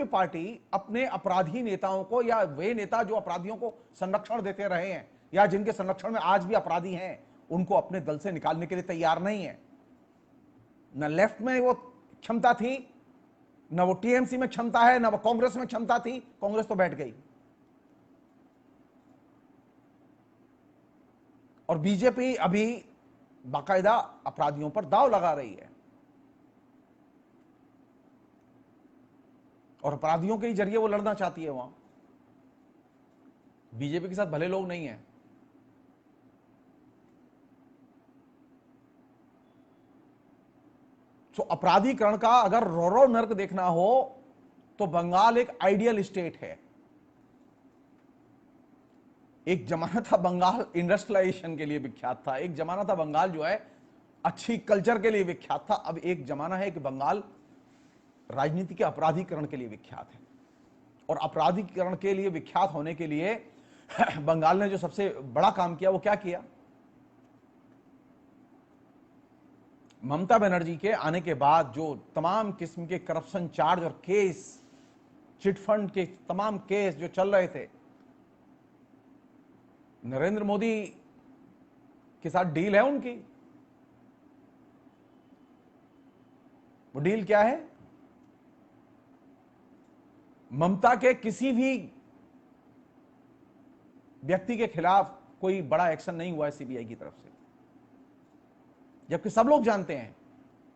पार्टी अपने अपराधी नेताओं को, या वे नेता जो अपराधियों को संरक्षण देते रहे हैं या जिनके संरक्षण में आज भी अपराधी हैं, उनको अपने दल से निकालने के लिए तैयार नहीं है। न लेफ्ट में वो क्षमता थी, न वो टीएमसी में क्षमता है, न वो कांग्रेस में क्षमता थी। कांग्रेस तो बैठ गई और बीजेपी अभी बाकायदा अपराधियों पर दांव लगा रही है और अपराधियों के ही जरिए वो लड़ना चाहती है। वहां बीजेपी के साथ भले लोग नहीं है। तो अपराधीकरण का अगर रो नर्क देखना हो तो बंगाल एक आइडियल स्टेट है। एक जमाना था बंगाल इंडस्ट्रियलाइजेशन के लिए विख्यात था, एक जमाना था बंगाल जो है अच्छी कल्चर के लिए विख्यात था। अब एक जमाना है कि बंगाल राजनीति के अपराधीकरण के लिए विख्यात है। और अपराधीकरण के लिए विख्यात होने के लिए बंगाल ने जो सबसे बड़ा काम किया वो क्या किया? ममता बनर्जी के आने के बाद जो तमाम किस्म के करप्शन चार्ज और केस, चिटफंड के तमाम केस जो चल रहे थे, नरेंद्र मोदी के साथ डील है उनकी। वो डील क्या है? ममता के किसी भी व्यक्ति के खिलाफ कोई बड़ा एक्शन नहीं हुआ है सीबीआई की तरफ से, जबकि सब लोग जानते हैं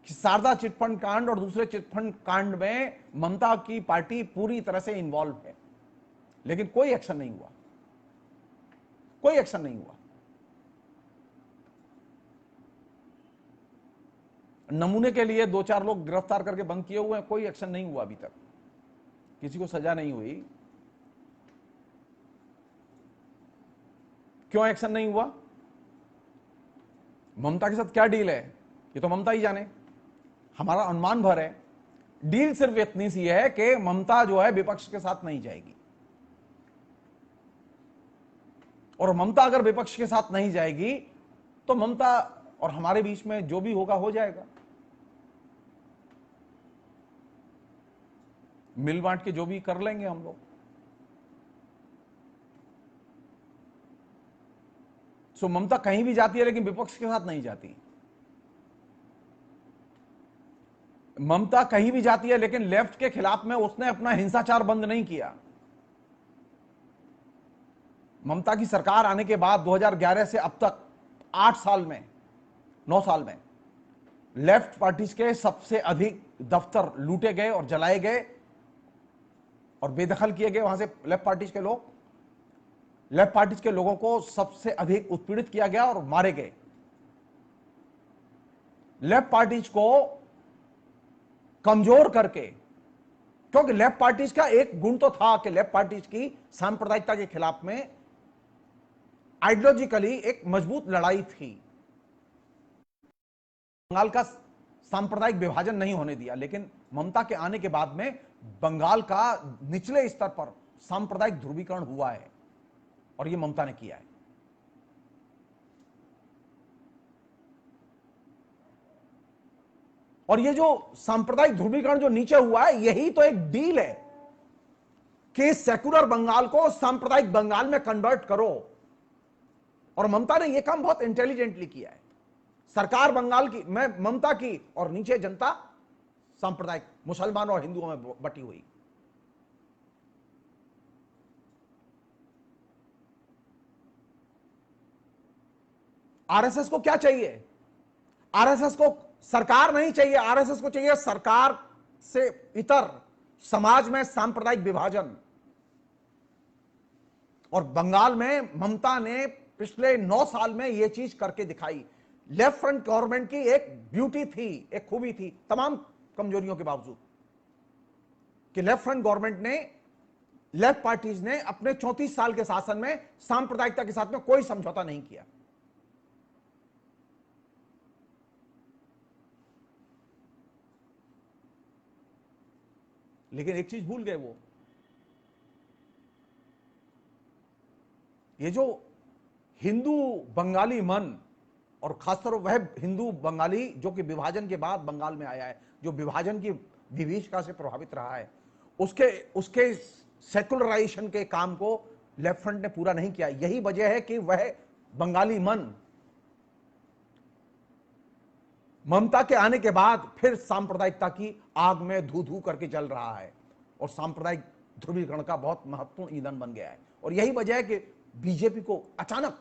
कि शारदा चिटफंड कांड और दूसरे चिटफंड कांड में ममता की पार्टी पूरी तरह से इन्वॉल्व है, लेकिन कोई एक्शन नहीं हुआ, कोई एक्शन नहीं हुआ। नमूने के लिए 2-4 लोग गिरफ्तार करके बंद किए हुए हैं, कोई एक्शन नहीं हुआ अभी तक, किसी को सजा नहीं हुई। क्यों एक्शन नहीं हुआ? ममता के साथ क्या डील है ये तो ममता ही जाने। हमारा अनुमान भर है, डील सिर्फ इतनी सी है कि ममता जो है विपक्ष के साथ नहीं जाएगी, और ममता अगर विपक्ष के साथ नहीं जाएगी तो ममता और हमारे बीच में जो भी होगा हो जाएगा। मिल बांट के जो भी कर लेंगे हम लोग। सो ममता कहीं भी जाती है लेकिन विपक्ष के साथ नहीं जाती। ममता कहीं भी जाती है लेकिन लेफ्ट के खिलाफ में उसने अपना हिंसाचार बंद नहीं किया। ममता की सरकार आने के बाद 2011 से अब तक 8 साल में, 9 साल में लेफ्ट पार्टीज के सबसे अधिक दफ्तर लूटे गए और जलाए गए और बेदखल किए गए। वहां से लेफ्ट पार्टीज के लोग, लेफ्ट पार्टीज के लोगों को सबसे अधिक उत्पीड़ित किया गया और मारे गए। लेफ्ट पार्टीज को कमजोर करके, क्योंकि लेफ्ट पार्टीज का एक गुण तो था कि लेफ्ट पार्टीज की सांप्रदायिकता के खिलाफ में आइडियोलॉजिकली एक मजबूत लड़ाई थी। बंगाल का सांप्रदायिक विभाजन नहीं होने दिया, लेकिन ममता के आने के बाद में बंगाल का निचले स्तर पर सांप्रदायिक ध्रुवीकरण हुआ है और यह ममता ने किया है। और ये जो सांप्रदायिक ध्रुवीकरण जो नीचे हुआ है, यही तो एक डील है कि सेक्युलर बंगाल को सांप्रदायिक बंगाल में कन्वर्ट करो। और ममता ने यह काम बहुत इंटेलिजेंटली किया है। सरकार बंगाल की, मैं ममता की, और नीचे जनता सांप्रदायिक मुसलमान और हिंदुओं में बटी हुई। आरएसएस को क्या चाहिए? आरएसएस को सरकार नहीं चाहिए, आरएसएस को चाहिए सरकार से इतर समाज में सांप्रदायिक विभाजन। और बंगाल में ममता ने पिछले 9 साल में यह चीज करके दिखाई। लेफ्ट फ्रंट गवर्नमेंट की एक ब्यूटी थी, एक खूबी थी, तमाम कमजोरियों के बावजूद, कि लेफ्ट फ्रंट गवर्नमेंट ने, लेफ्ट पार्टीज ने अपने 34 साल के शासन में सांप्रदायिकता के साथ में कोई समझौता नहीं किया। लेकिन एक चीज भूल गए वो, ये जो हिंदू बंगाली मन, और खासतौर वह हिंदू बंगाली जो कि विभाजन के बाद बंगाल में आया है, जो विभाजन की विभीषिका से प्रभावित रहा है, उसके सेकुलराइजेशन के काम को लेफ्ट फ्रंट ने पूरा नहीं किया। यही वजह है कि वह बंगाली मन ममता के आने के बाद फिर सांप्रदायिकता की आग में धू धू करके जल रहा है और सांप्रदायिक ध्रुवीकरण का बहुत महत्वपूर्ण ईंधन बन गया है। और यही वजह है कि बीजेपी को अचानक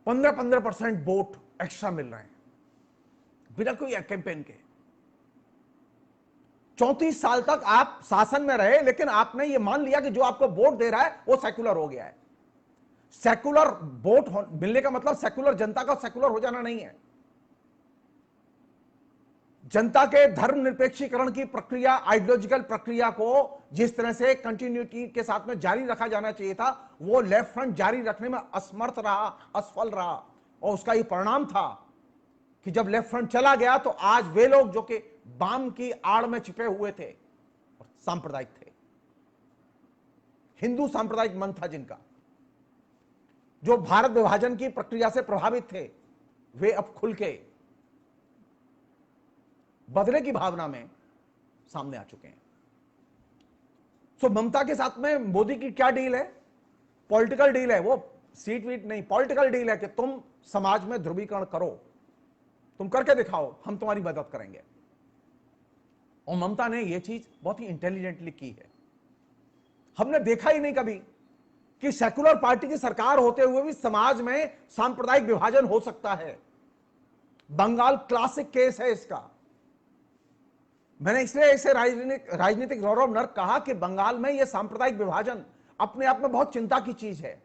15% वोट एक्स्ट्रा मिल रहे हैं बिना कोई कैंपेन के। 34 साल तक आप शासन में रहे, लेकिन आपने यह मान लिया कि जो आपको वोट दे रहा है वो सेक्युलर हो गया है। सेक्युलर वोट मिलने का मतलब सेक्युलर जनता का सेक्युलर हो जाना नहीं है। जनता के धर्मनिरपेक्षीकरण की प्रक्रिया, आइडियोलॉजिकल प्रक्रिया को जिस तरह से कंटिन्यूटी के साथ में जारी रखा जाना चाहिए था, वो लेफ्ट फ्रंट जारी रखने में असमर्थ रहा, असफल रहा। और उसका ये परिणाम था कि जब लेफ्ट फ्रंट चला गया तो आज वे लोग जो कि वाम की आड़ में छिपे हुए थे और सांप्रदायिक थे, हिंदू सांप्रदायिक मन था जिनका, जो भारत विभाजन की प्रक्रिया से प्रभावित थे, वे अब खुल के बदले की भावना में सामने आ चुके हैं। सो ममता के साथ में मोदी की क्या डील है? पॉलिटिकल डील है, वो सीट वीट नहीं, पॉलिटिकल डील है कि तुम समाज में ध्रुवीकरण करो, तुम करके दिखाओ, हम तुम्हारी मदद करेंगे। और ममता ने यह चीज बहुत ही इंटेलिजेंटली की है। हमने देखा ही नहीं कभी कि सेकुलर पार्टी की सरकार होते हुए भी समाज में सांप्रदायिक विभाजन हो सकता है। बंगाल क्लासिक केस है इसका। मैंने इसलिए इसे राजनीतिक रौरव नर्क कहा कि बंगाल में यह सांप्रदायिक विभाजन अपने आप में बहुत चिंता की चीज है।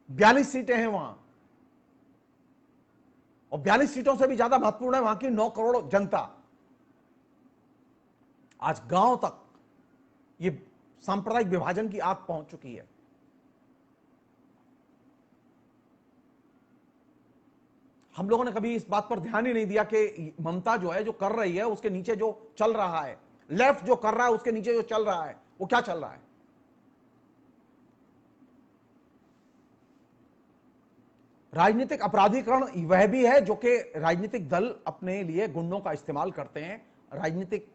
42 सीटें हैं वहां, और 42 सीटों से भी ज्यादा महत्वपूर्ण है वहां की 9 करोड़ जनता। आज गांव तक ये सांप्रदायिक विभाजन की आग पहुंच चुकी है। हम लोगों ने कभी इस बात पर ध्यान ही नहीं दिया कि ममता जो है, जो कर रही है, उसके नीचे जो चल रहा है, लेफ्ट जो कर रहा है उसके नीचे जो चल रहा है, वो क्या चल रहा है। राजनीतिक अपराधीकरण वह भी है जो कि राजनीतिक दल अपने लिए गुंडों का इस्तेमाल करते हैं, राजनीतिक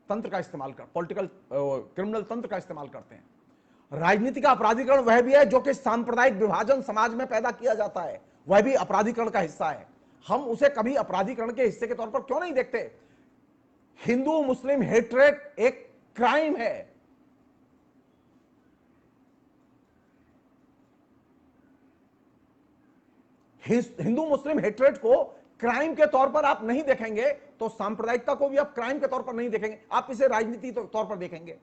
तंत्र का इस्तेमाल कर, पॉलिटिकल क्रिमिनल तंत्र का इस्तेमाल करते हैं। राजनीति का अपराधीकरण वह भी है जो कि सांप्रदायिक विभाजन समाज में पैदा किया जाता है, वह भी अपराधीकरण का हिस्सा है। हम उसे कभी अपराधीकरण के हिस्से के तौर पर क्यों नहीं देखते? हिंदू मुस्लिम हेट्रेड एक क्राइम है। हिंदू मुस्लिम हेट्रेड को क्राइम के तौर पर आप नहीं देखेंगे तो सांप्रदायिकता को भी आप क्राइम के तौर पर नहीं देखेंगे, आप इसे राजनीति तौर पर देखेंगे।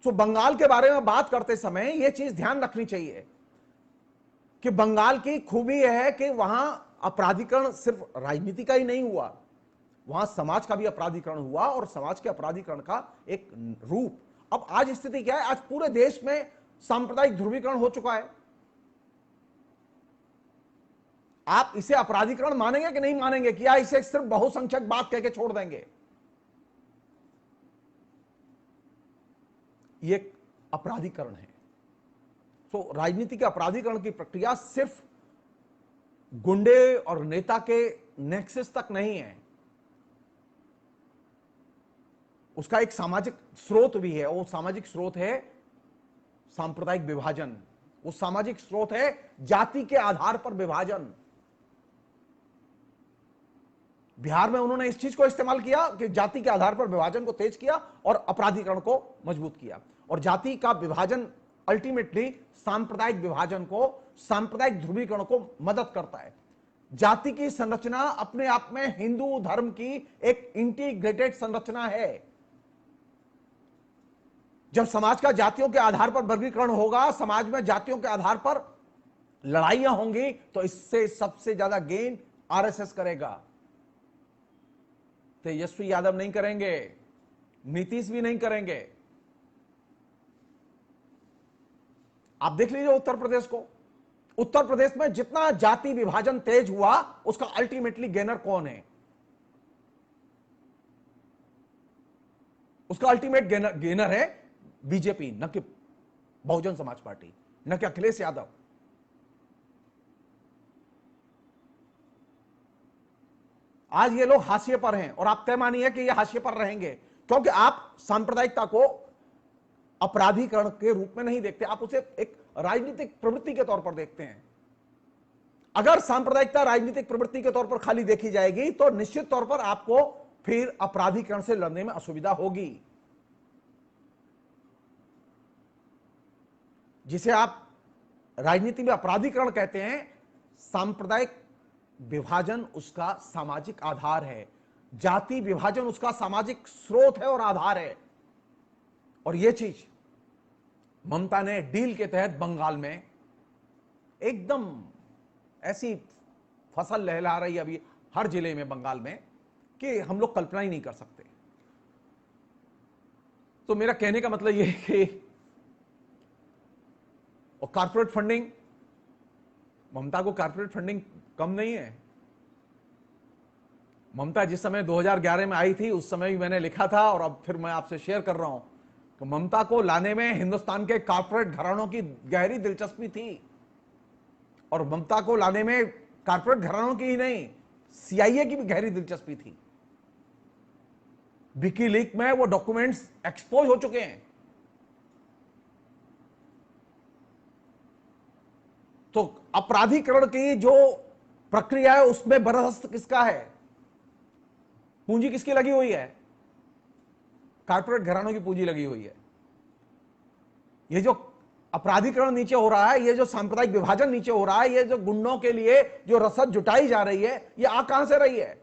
तो बंगाल के बारे में बात करते समय यह चीज ध्यान रखनी चाहिए कि बंगाल की खूबी यह है कि वहां अपराधीकरण सिर्फ राजनीति का ही नहीं हुआ, वहां समाज का भी अपराधीकरण हुआ, और समाज के अपराधीकरण का एक रूप। अब आज स्थिति क्या है? आज पूरे देश में सांप्रदायिक ध्रुवीकरण हो चुका है। आप इसे अपराधीकरण मानेंगे कि नहीं मानेंगे, कि या इसे सिर्फ बहुसंख्यक बात कह के छोड़ देंगे? ये अपराधीकरण है। तो राजनीति के अपराधीकरण की प्रक्रिया सिर्फ गुंडे और नेता के नेक्सस तक नहीं है, उसका एक सामाजिक स्रोत भी है। वो सामाजिक स्रोत है सांप्रदायिक विभाजन, वो सामाजिक स्रोत है जाति के आधार पर विभाजन। बिहार में उन्होंने इस चीज को इस्तेमाल किया कि जाति के आधार पर विभाजन को तेज किया और अपराधीकरण को मजबूत किया। और जाति का विभाजन अल्टीमेटली सांप्रदायिक विभाजन को, सांप्रदायिक ध्रुवीकरण को मदद करता है। जाति की संरचना अपने आप में हिंदू धर्म की एक इंटीग्रेटेड संरचना है। जब समाज का जातियों के आधार पर वर्गीकरण होगा, समाज में जातियों के आधार पर लड़ाइयां होंगी, तो इससे सबसे ज्यादा गेन आरएसएस करेगा। तेजस्वी यादव नहीं करेंगे, नीतीश भी नहीं करेंगे। आप देख लीजिए उत्तर प्रदेश को। उत्तर प्रदेश में जितना जाति विभाजन तेज हुआ, उसका अल्टीमेटली गेनर कौन है? उसका अल्टीमेट गेनर है बीजेपी, न कि बहुजन समाज पार्टी, न कि अखिलेश यादव। आज ये लोग हाशिए पर हैं और आप तय मानिए कि ये हाशिए पर रहेंगे, क्योंकि आप सांप्रदायिकता को अपराधीकरण के रूप में नहीं देखते, आप उसे एक राजनीतिक प्रवृत्ति के तौर पर देखते हैं। अगर सांप्रदायिकता राजनीतिक प्रवृत्ति के तौर पर खाली देखी जाएगी तो निश्चित तौर पर आपको फिर अपराधीकरण से लड़ने में असुविधा होगी। जिसे आप राजनीति में अपराधीकरण कहते हैं, सांप्रदायिक विभाजन उसका सामाजिक आधार है, जाति विभाजन उसका सामाजिक स्रोत है और आधार है। और यह चीज ममता ने डील के तहत बंगाल में एकदम ऐसी फसल लहला रही है अभी हर जिले में बंगाल में कि हम लोग कल्पना ही नहीं कर सकते। तो मेरा कहने का मतलब यह है कि और कारपोरेट फंडिंग, ममता को कारपोरेट फंडिंग कम नहीं है। ममता जिस समय 2011 में आई थी उस समय भी मैंने लिखा था और अब फिर मैं आपसे शेयर कर रहा हूं कि ममता को लाने में हिंदुस्तान के कारपोरेट घरानों की गहरी दिलचस्पी थी। और ममता को लाने में कारपोरेट घरानों की ही नहीं, सीआईए की भी गहरी दिलचस्पी थी। विकीलीक में वो डॉक्यूमेंट्स एक्सपोज हो चुके हैं। तो अपराधीकरण की जो प्रक्रिया है उसमें बरहस्त किसका है? पूंजी किसकी लगी हुई है? कारपोरेट घरानों की पूंजी लगी हुई है। ये जो अपराधीकरण नीचे हो रहा है, ये जो सांप्रदायिक विभाजन नीचे हो रहा है, ये जो गुंडों के लिए जो रसद जुटाई जा रही है, ये आ कहां से रही है?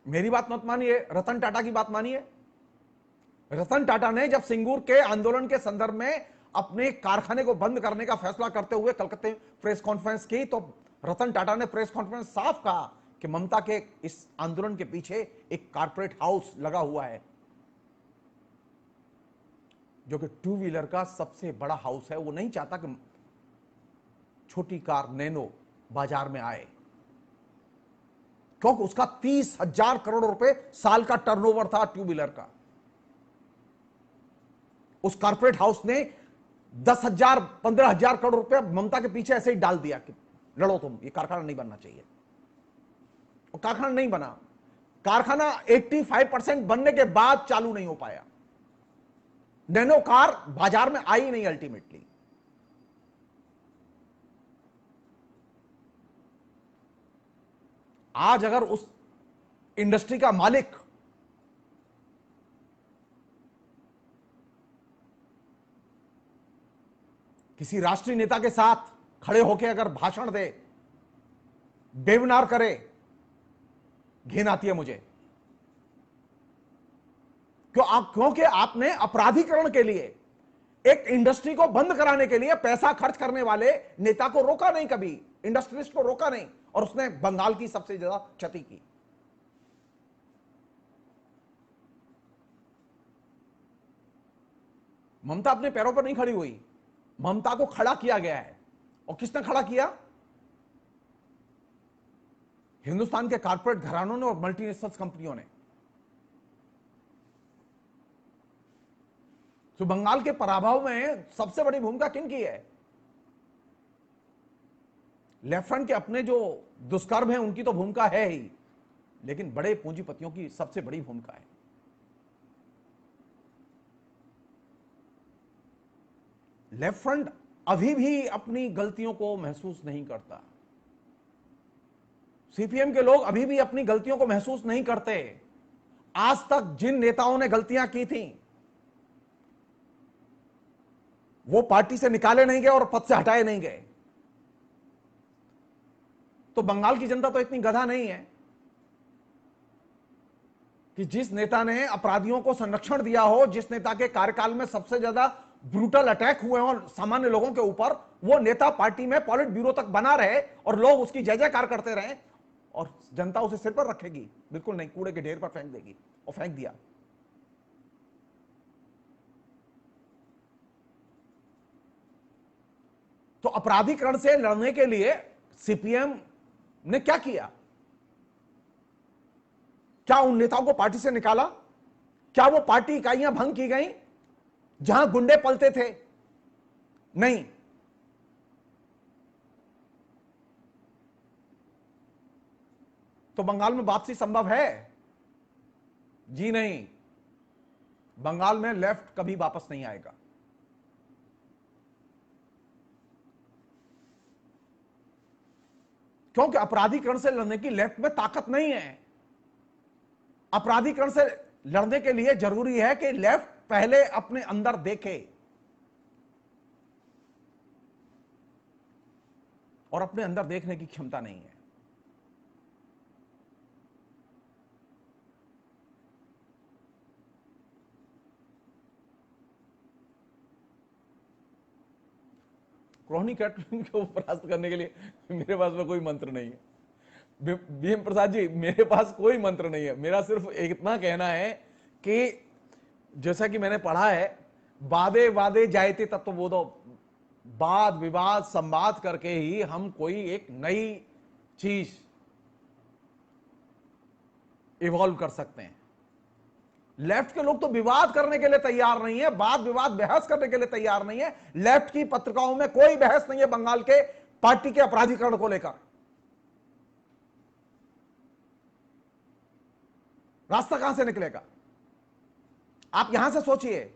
मेरी बात मत मानिए, रतन टाटा की बात मानिए। रतन टाटा ने जब सिंगूर के आंदोलन के संदर्भ में अपने कारखाने को बंद करने का फैसला करते हुए कलकत्ते में प्रेस कॉन्फ्रेंस की, तो रतन टाटा ने प्रेस कॉन्फ्रेंस साफ कहा कि ममता के इस आंदोलन के पीछे एक कारपोरेट हाउस लगा हुआ है, जो कि टू व्हीलर का सबसे बड़ा हाउस है। वो नहीं चाहता कि छोटी कार नैनो बाजार में आए, क्योंकि उसका 30,000 करोड़ रुपए साल का टर्नओवर था टू व्हीलर का। उस कारपोरेट हाउस ने 10,000 15,000 करोड़ रुपए ममता के पीछे ऐसे ही डाल दिया कि लड़ो तुम, ये कारखाना नहीं बनना चाहिए। और कारखाना नहीं बना। कारखाना 85% बनने के बाद चालू नहीं हो पाया। नैनो कार बाजार में आई नहीं अल्टीमेटली। आज अगर उस इंडस्ट्री का मालिक किसी राष्ट्रीय नेता के साथ खड़े होकर अगर भाषण दे, वेबिनार करे, घिन आती है मुझे। क्योंकि आपने अपराधीकरण के लिए, एक इंडस्ट्री को बंद कराने के लिए पैसा खर्च करने वाले नेता को रोका नहीं, कभी इंडस्ट्रियलिस्ट को रोका नहीं, और उसने बंगाल की सबसे ज्यादा क्षति की। ममता अपने पैरों पर नहीं खड़ी हुई, ममता को खड़ा किया गया है। और किसने खड़ा किया? हिंदुस्तान के कारपोरेट घरानों ने और मल्टीनेशनल कंपनियों ने। तो बंगाल के पराभव में सबसे बड़ी भूमिका किनकी है? लेफ्ट फ्रंट के अपने जो दुष्कर्म हैं उनकी तो भूमिका है ही, लेकिन बड़े पूंजीपतियों की सबसे बड़ी भूमिका है। लेफ्ट फ्रंट अभी भी अपनी गलतियों को महसूस नहीं करता। सीपीएम के लोग अभी भी अपनी गलतियों को महसूस नहीं करते। आज तक जिन नेताओं ने गलतियां की थी वो पार्टी से निकाले नहीं गए और पद से हटाए नहीं गए। तो बंगाल की जनता तो इतनी गधा नहीं है कि जिस नेता ने अपराधियों को संरक्षण दिया हो, जिस नेता के कार्यकाल में सबसे ज्यादा ब्रूटल अटैक हुए और सामान्य लोगों के ऊपर, वो नेता पार्टी में पॉलिट ब्यूरो तक बना रहे और लोग उसकी जय जयकार करते रहे, और जनता उसे सिर पर रखेगी? बिल्कुल नहीं, कूड़े के ढेर पर फेंक देगी। और फेंक दिया। तो अपराधीकरण से लड़ने के लिए सीपीएम ने क्या किया? क्या उन नेताओं को पार्टी से निकाला? क्या वो पार्टी इकाइयां भंग की गई जहां गुंडे पलते थे? नहीं। तो बंगाल में वापसी संभव है? जी नहीं। बंगाल में लेफ्ट कभी वापस नहीं आएगा। क्योंकि अपराधीकरण से लड़ने की लेफ्ट में ताकत नहीं है। अपराधीकरण से लड़ने के लिए जरूरी है कि लेफ्ट पहले अपने अंदर देखे, और अपने अंदर देखने की क्षमता नहीं है। क्रोनी कैटलिन को परास्त करने के लिए मेरे पास में कोई मंत्र नहीं है। बीएम प्रसाद जी, मेरे पास कोई मंत्र नहीं है। मेरा सिर्फ एक इतना कहना है कि जैसा कि मैंने पढ़ा है, वादे वादे जायते तत्वबोधो, वाद विवाद संवाद करके ही हम कोई एक नई चीज इवॉल्व कर सकते हैं। लेफ्ट के लोग तो विवाद करने के लिए तैयार नहीं है, वाद विवाद बहस करने के लिए तैयार नहीं है। लेफ्ट की पत्रिकाओं में कोई बहस नहीं है बंगाल के पार्टी के अपराधीकरण को लेकर। रास्ता कहां से निकलेगा? आप यहां से सोचिए,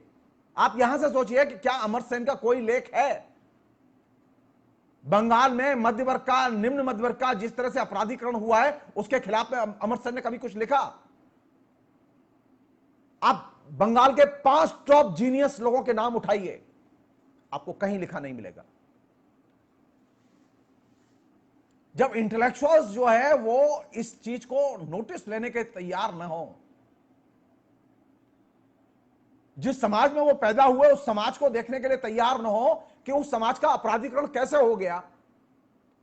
आप यहां से सोचिए कि क्या अमर सेन का कोई लेख है बंगाल में मध्य वर्ग का, निम्न मध्य वर्ग का जिस तरह से अपराधीकरण हुआ है उसके खिलाफ में अमर सेन ने कभी कुछ लिखा? आप बंगाल के 5 टॉप जीनियस लोगों के नाम उठाइए, आपको कहीं लिखा नहीं मिलेगा। जब इंटेलेक्चुअल्स जो है वो इस चीज को नोटिस लेने के तैयार न हो, जिस समाज में वो पैदा हुए उस समाज को देखने के लिए तैयार न हो कि उस समाज का अपराधीकरण कैसे हो गया,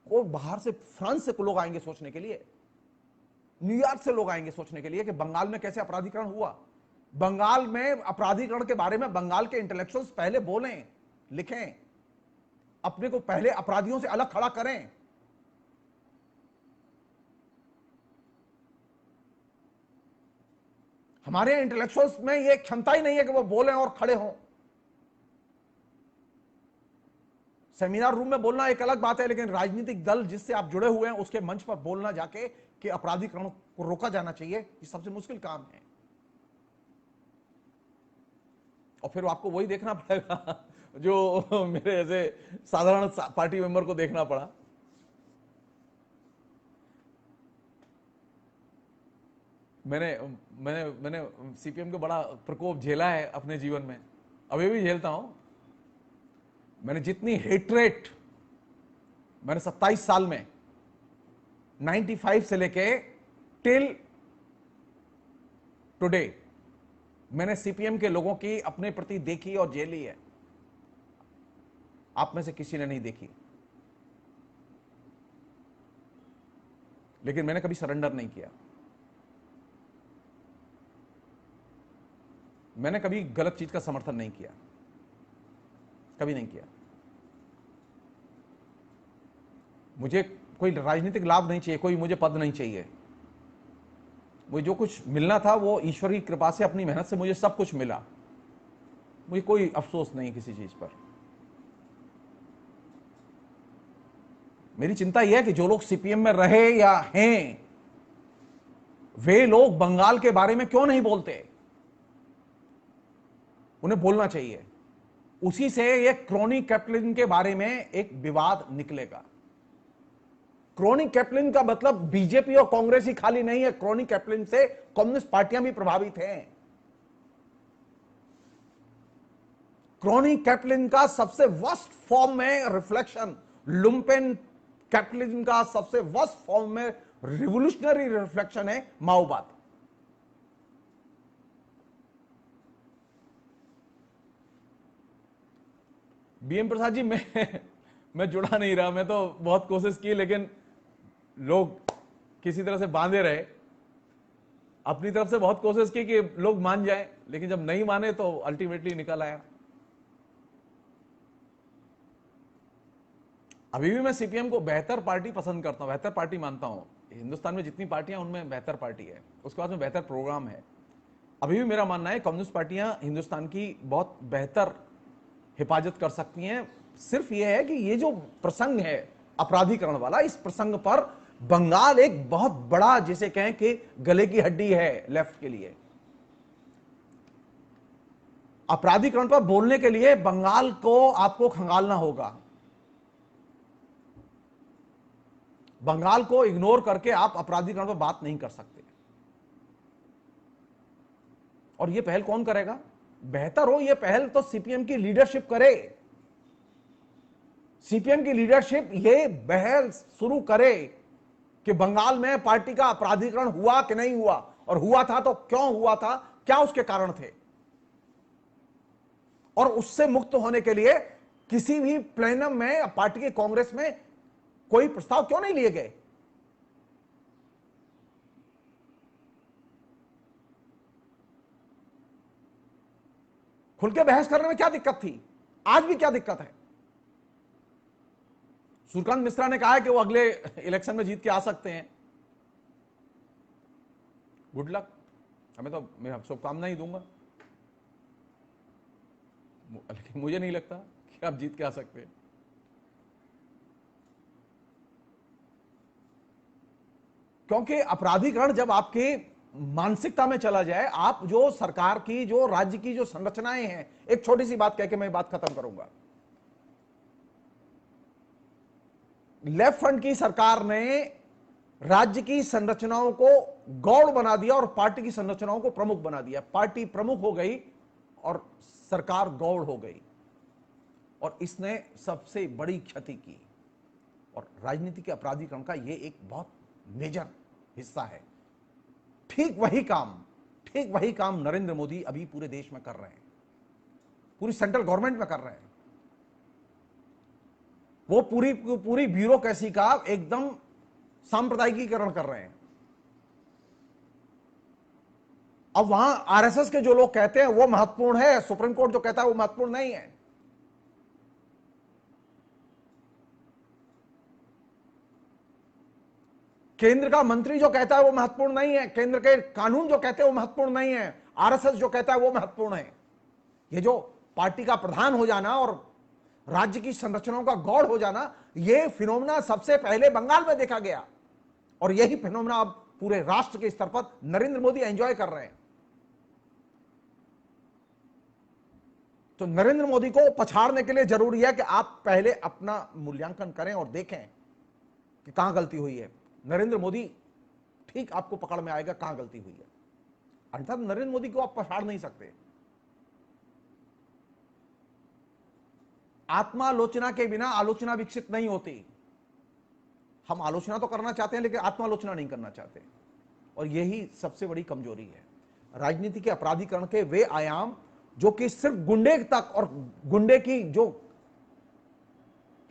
वो बाहर से, फ्रांस से लोग आएंगे सोचने के लिए, न्यूयॉर्क से लोग आएंगे सोचने के लिए कि बंगाल में कैसे अपराधीकरण हुआ। बंगाल में अपराधीकरण के बारे में बंगाल के इंटेलेक्चुअल्स पहले बोलें, लिखें, अपने को पहले अपराधियों से अलग खड़ा करें। हमारे इंटेलेक्चुअल्स में यह क्षमता ही नहीं है कि वो बोलें और खड़े हों। सेमिनार रूम में बोलना एक अलग बात है, लेकिन राजनीतिक दल जिससे आप जुड़े हुए हैं उसके मंच पर बोलना जाके कि अपराधीकरण को रोका जाना चाहिए, ये सबसे मुश्किल काम है। और फिर आपको वही देखना पड़ेगा जो मेरे ऐसे साधारण पार्टी मेंबर को देखना पड़ा। मैंने मैंने मैंने सीपीएम का बड़ा प्रकोप झेला है अपने जीवन में, अभी भी झेलता हूं। मैंने जितनी हेट्रेट मैंने 27 साल में 95 से लेके टिल टुडे मैंने सीपीएम के लोगों की अपने प्रति देखी और झेली है, आप में से किसी ने नहीं देखी। लेकिन मैंने कभी सरेंडर नहीं किया, मैंने कभी गलत चीज का समर्थन नहीं किया, कभी नहीं किया। मुझे कोई राजनीतिक लाभ नहीं चाहिए, कोई मुझे पद नहीं चाहिए। मुझे जो कुछ मिलना था वो ईश्वर की कृपा से, अपनी मेहनत से मुझे सब कुछ मिला। मुझे कोई अफसोस नहीं किसी चीज पर। मेरी चिंता यह है कि जो लोग सीपीएम में रहे या हैं, वे लोग बंगाल के बारे में क्यों नहीं बोलते? उन्हें बोलना चाहिए। उसी से ये क्रोनी कैप्लिन के बारे में एक विवाद निकलेगा। क्रोनी कैप्लिन का मतलब बीजेपी और कांग्रेस ही खाली नहीं है, क्रोनी कैप्लिन से कम्युनिस्ट पार्टियां भी प्रभावित हैं। क्रोनी कैप्लिन का सबसे वर्स्ट फॉर्म में रिफ्लेक्शन, लुम्पेन कैपिटलिज्म का सबसे वर्स्ट फॉर्म में रिवोल्यूशनरी रिफ्लेक्शन है माओवाद। बीएम प्रसाद जी, मैं जुड़ा नहीं रहा, मैं तो बहुत कोशिश की, लेकिन लोग किसी तरह से बांधे रहे। अपनी तरफ से बहुत कोशिश की कि लोग मान जाएं, लेकिन जब नहीं माने तो अल्टीमेटली निकल आया। अभी भी मैं सीपीएम को बेहतर पार्टी पसंद करता हूं, बेहतर पार्टी मानता हूं। हिंदुस्तान में जितनी पार्टियां उनमें बेहतर पार्टी है, उसके बाद में बेहतर प्रोग्राम है। अभी भी मेरा मानना है कम्युनिस्ट पार्टियां हिंदुस्तान की बहुत बेहतर हिफाजत कर सकती हैं। सिर्फ यह है कि ये जो प्रसंग है अपराधीकरण वाला, इस प्रसंग पर बंगाल एक बहुत बड़ा, जिसे कहें कि गले की हड्डी है लेफ्ट के लिए। अपराधीकरण पर बोलने के लिए बंगाल को आपको खंगालना होगा। बंगाल को इग्नोर करके आप अपराधीकरण पर बात नहीं कर सकते। और यह पहल कौन करेगा? बेहतर हो यह पहल तो सीपीएम की लीडरशिप करे। सीपीएम की लीडरशिप यह बहस शुरू करे कि बंगाल में पार्टी का अपराधीकरण हुआ कि नहीं हुआ, और हुआ था तो क्यों हुआ था, क्या उसके कारण थे, और उससे मुक्त होने के लिए किसी भी प्लेनम में पार्टी के कांग्रेस में कोई प्रस्ताव क्यों नहीं लिए गए? खुल के बहस करने में क्या दिक्कत थी? आज भी क्या दिक्कत है? सूर्यकांत मिश्रा ने कहा है कि वो अगले इलेक्शन में जीत के आ सकते हैं। गुड लक, हमें तो मैं शुभकामना ही दूंगा, लेकिन मुझे नहीं लगता कि आप जीत के आ सकते हैं। क्योंकि अपराधीकरण जब आपकी मानसिकता में चला जाए, आप जो सरकार की, जो राज्य की जो संरचनाएं हैं, एक छोटी सी बात कह के मैं बात खत्म करूंगा। लेफ्ट फ्रंट की सरकार ने राज्य की संरचनाओं को गौड़ बना दिया और पार्टी की संरचनाओं को प्रमुख बना दिया। पार्टी प्रमुख हो गई और सरकार गौड़ हो गई, और इसने सबसे बड़ी क्षति की। और राजनीति के अपराधीकरण का यह एक बहुत मेजर हिस्सा है। ठीक वही काम नरेंद्र मोदी अभी पूरे देश में कर रहे हैं, पूरी सेंट्रल गवर्नमेंट में कर रहे हैं। वो पूरी ब्यूरोक्रेसी का एकदम सांप्रदायिकीकरण कर रहे हैं। अब वहां आरएसएस के जो लोग कहते हैं वो महत्वपूर्ण है, सुप्रीम कोर्ट जो कहता है वो महत्वपूर्ण नहीं है। केंद्र का मंत्री जो कहता है वो महत्वपूर्ण नहीं है, केंद्र के कानून जो कहते हैं वो महत्वपूर्ण नहीं है, आरएसएस जो कहता है वो महत्वपूर्ण है। ये जो पार्टी का प्रधान हो जाना और राज्य की संरचनाओं का गौड़ हो जाना, ये फिनोमेना सबसे पहले बंगाल में देखा गया, और यही फिनोमेना अब पूरे राष्ट्र के स्तर पर नरेंद्र मोदी एंजॉय कर रहे हैं। तो नरेंद्र मोदी को पछाड़ने के लिए जरूरी है कि आप पहले अपना मूल्यांकन करें और देखें कि कहां गलती हुई है। नरेंद्र मोदी ठीक आपको पकड़ में आएगा कहां गलती हुई है, अन्यथा नरेंद्र मोदी को आप पछाड़ नहीं सकते। आत्मालोचना के बिना आलोचना विकसित नहीं होती। हम आलोचना तो करना चाहते हैं लेकिन आत्मालोचना नहीं करना चाहते, और यही सबसे बड़ी कमजोरी है। राजनीति के अपराधीकरण के वे आयाम जो कि सिर्फ गुंडे तक और गुंडे की जो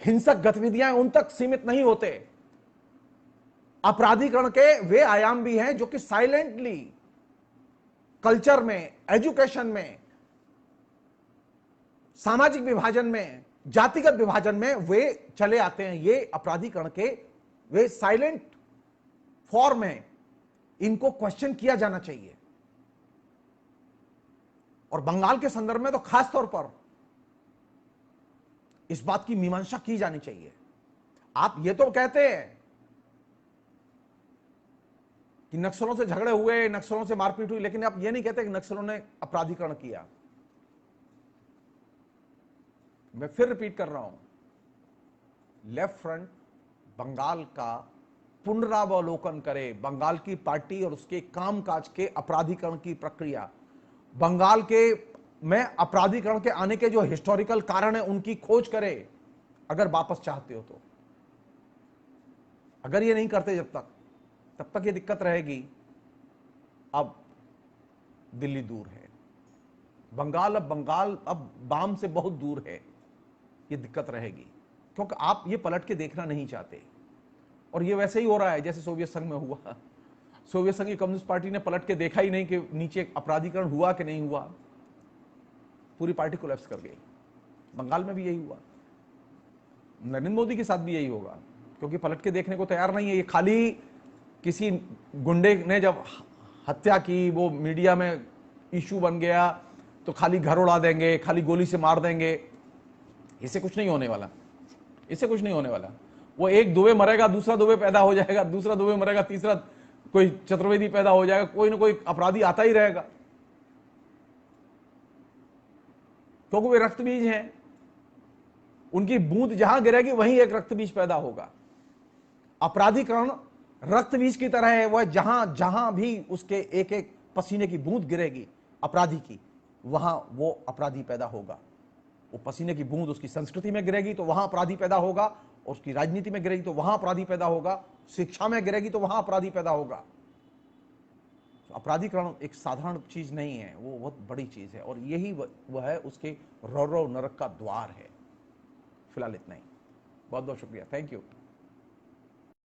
हिंसक गतिविधियां उन तक सीमित नहीं होते। अपराधीकरण के वे आयाम भी हैं जो कि साइलेंटली कल्चर में, एजुकेशन में, सामाजिक विभाजन में, जातिगत विभाजन में वे चले आते हैं। ये अपराधीकरण के वे साइलेंट फॉर्म है, इनको क्वेश्चन किया जाना चाहिए। और बंगाल के संदर्भ में तो खास तौर पर इस बात की मीमांसा की जानी चाहिए। आप ये तो कहते हैं कि नक्सलों से झगड़े हुए, नक्सलों से मारपीट हुई, लेकिन आप ये नहीं कहते कि नक्सलों ने अपराधीकरण किया। मैं फिर रिपीट कर रहा हूं, लेफ्ट फ्रंट बंगाल का पुनरावलोकन करे, बंगाल की पार्टी और उसके कामकाज के अपराधीकरण की प्रक्रिया, बंगाल के में अपराधीकरण के आने के जो हिस्टोरिकल कारण है उनकी खोज करे, अगर वापस चाहते हो तो। अगर ये नहीं करते तब तक ये दिक्कत रहेगी। अब दिल्ली दूर है, बंगाल अब बाम से बहुत दूर है, ये दिक्कत रहेगी, क्योंकि आप ये पलट के देखना नहीं चाहते। और ये वैसे ही हो रहा है जैसे सोवियत संघ में हुआ। सोवियत संघ की कम्युनिस्ट पार्टी ने पलट के देखा ही नहीं कि नीचे अपराधीकरण हुआ कि नहीं हुआ, पूरी पार्टी कोलैप्स कर गई। बंगाल में भी यही हुआ, नरेंद्र मोदी के साथ भी यही होगा, क्योंकि पलट के देखने को तैयार नहीं है। ये खाली किसी गुंडे ने जब हत्या की, वो मीडिया में इशू बन गया, तो खाली घर उड़ा देंगे, खाली गोली से मार देंगे, इससे कुछ नहीं होने वाला, इससे कुछ नहीं होने वाला। वो एक दुबे मरेगा, दूसरा दुबे पैदा हो जाएगा, दूसरा दुबे मरेगा, तीसरा कोई चतुर्वेदी पैदा हो जाएगा, कोई ना कोई अपराधी आता ही रहेगा। क्योंकि वे रक्त बीज हैं। उनकी बूंद जहां गिरेगी वहीं एक रक्त बीज पैदा होगा। अपराधीकरण रक्त बीज की तरह है, वह जहां जहां भी उसके एक एक पसीने की बूंद गिरेगी अपराधी की, वहां वो अपराधी पैदा होगा। वो पसीने की बूंद उसकी संस्कृति में गिरेगी तो वहां अपराधी पैदा होगा, और उसकी राजनीति में गिरेगी तो वहां अपराधी पैदा होगा, शिक्षा में गिरेगी तो वहां अपराधी पैदा होगा। अपराधीकरण एक साधारण चीज नहीं है, वो बहुत बड़ी चीज है, और यही वह है उसके रौरव नरक का द्वार है। फिलहाल इतना ही। बहुत बहुत शुक्रिया, थैंक यू।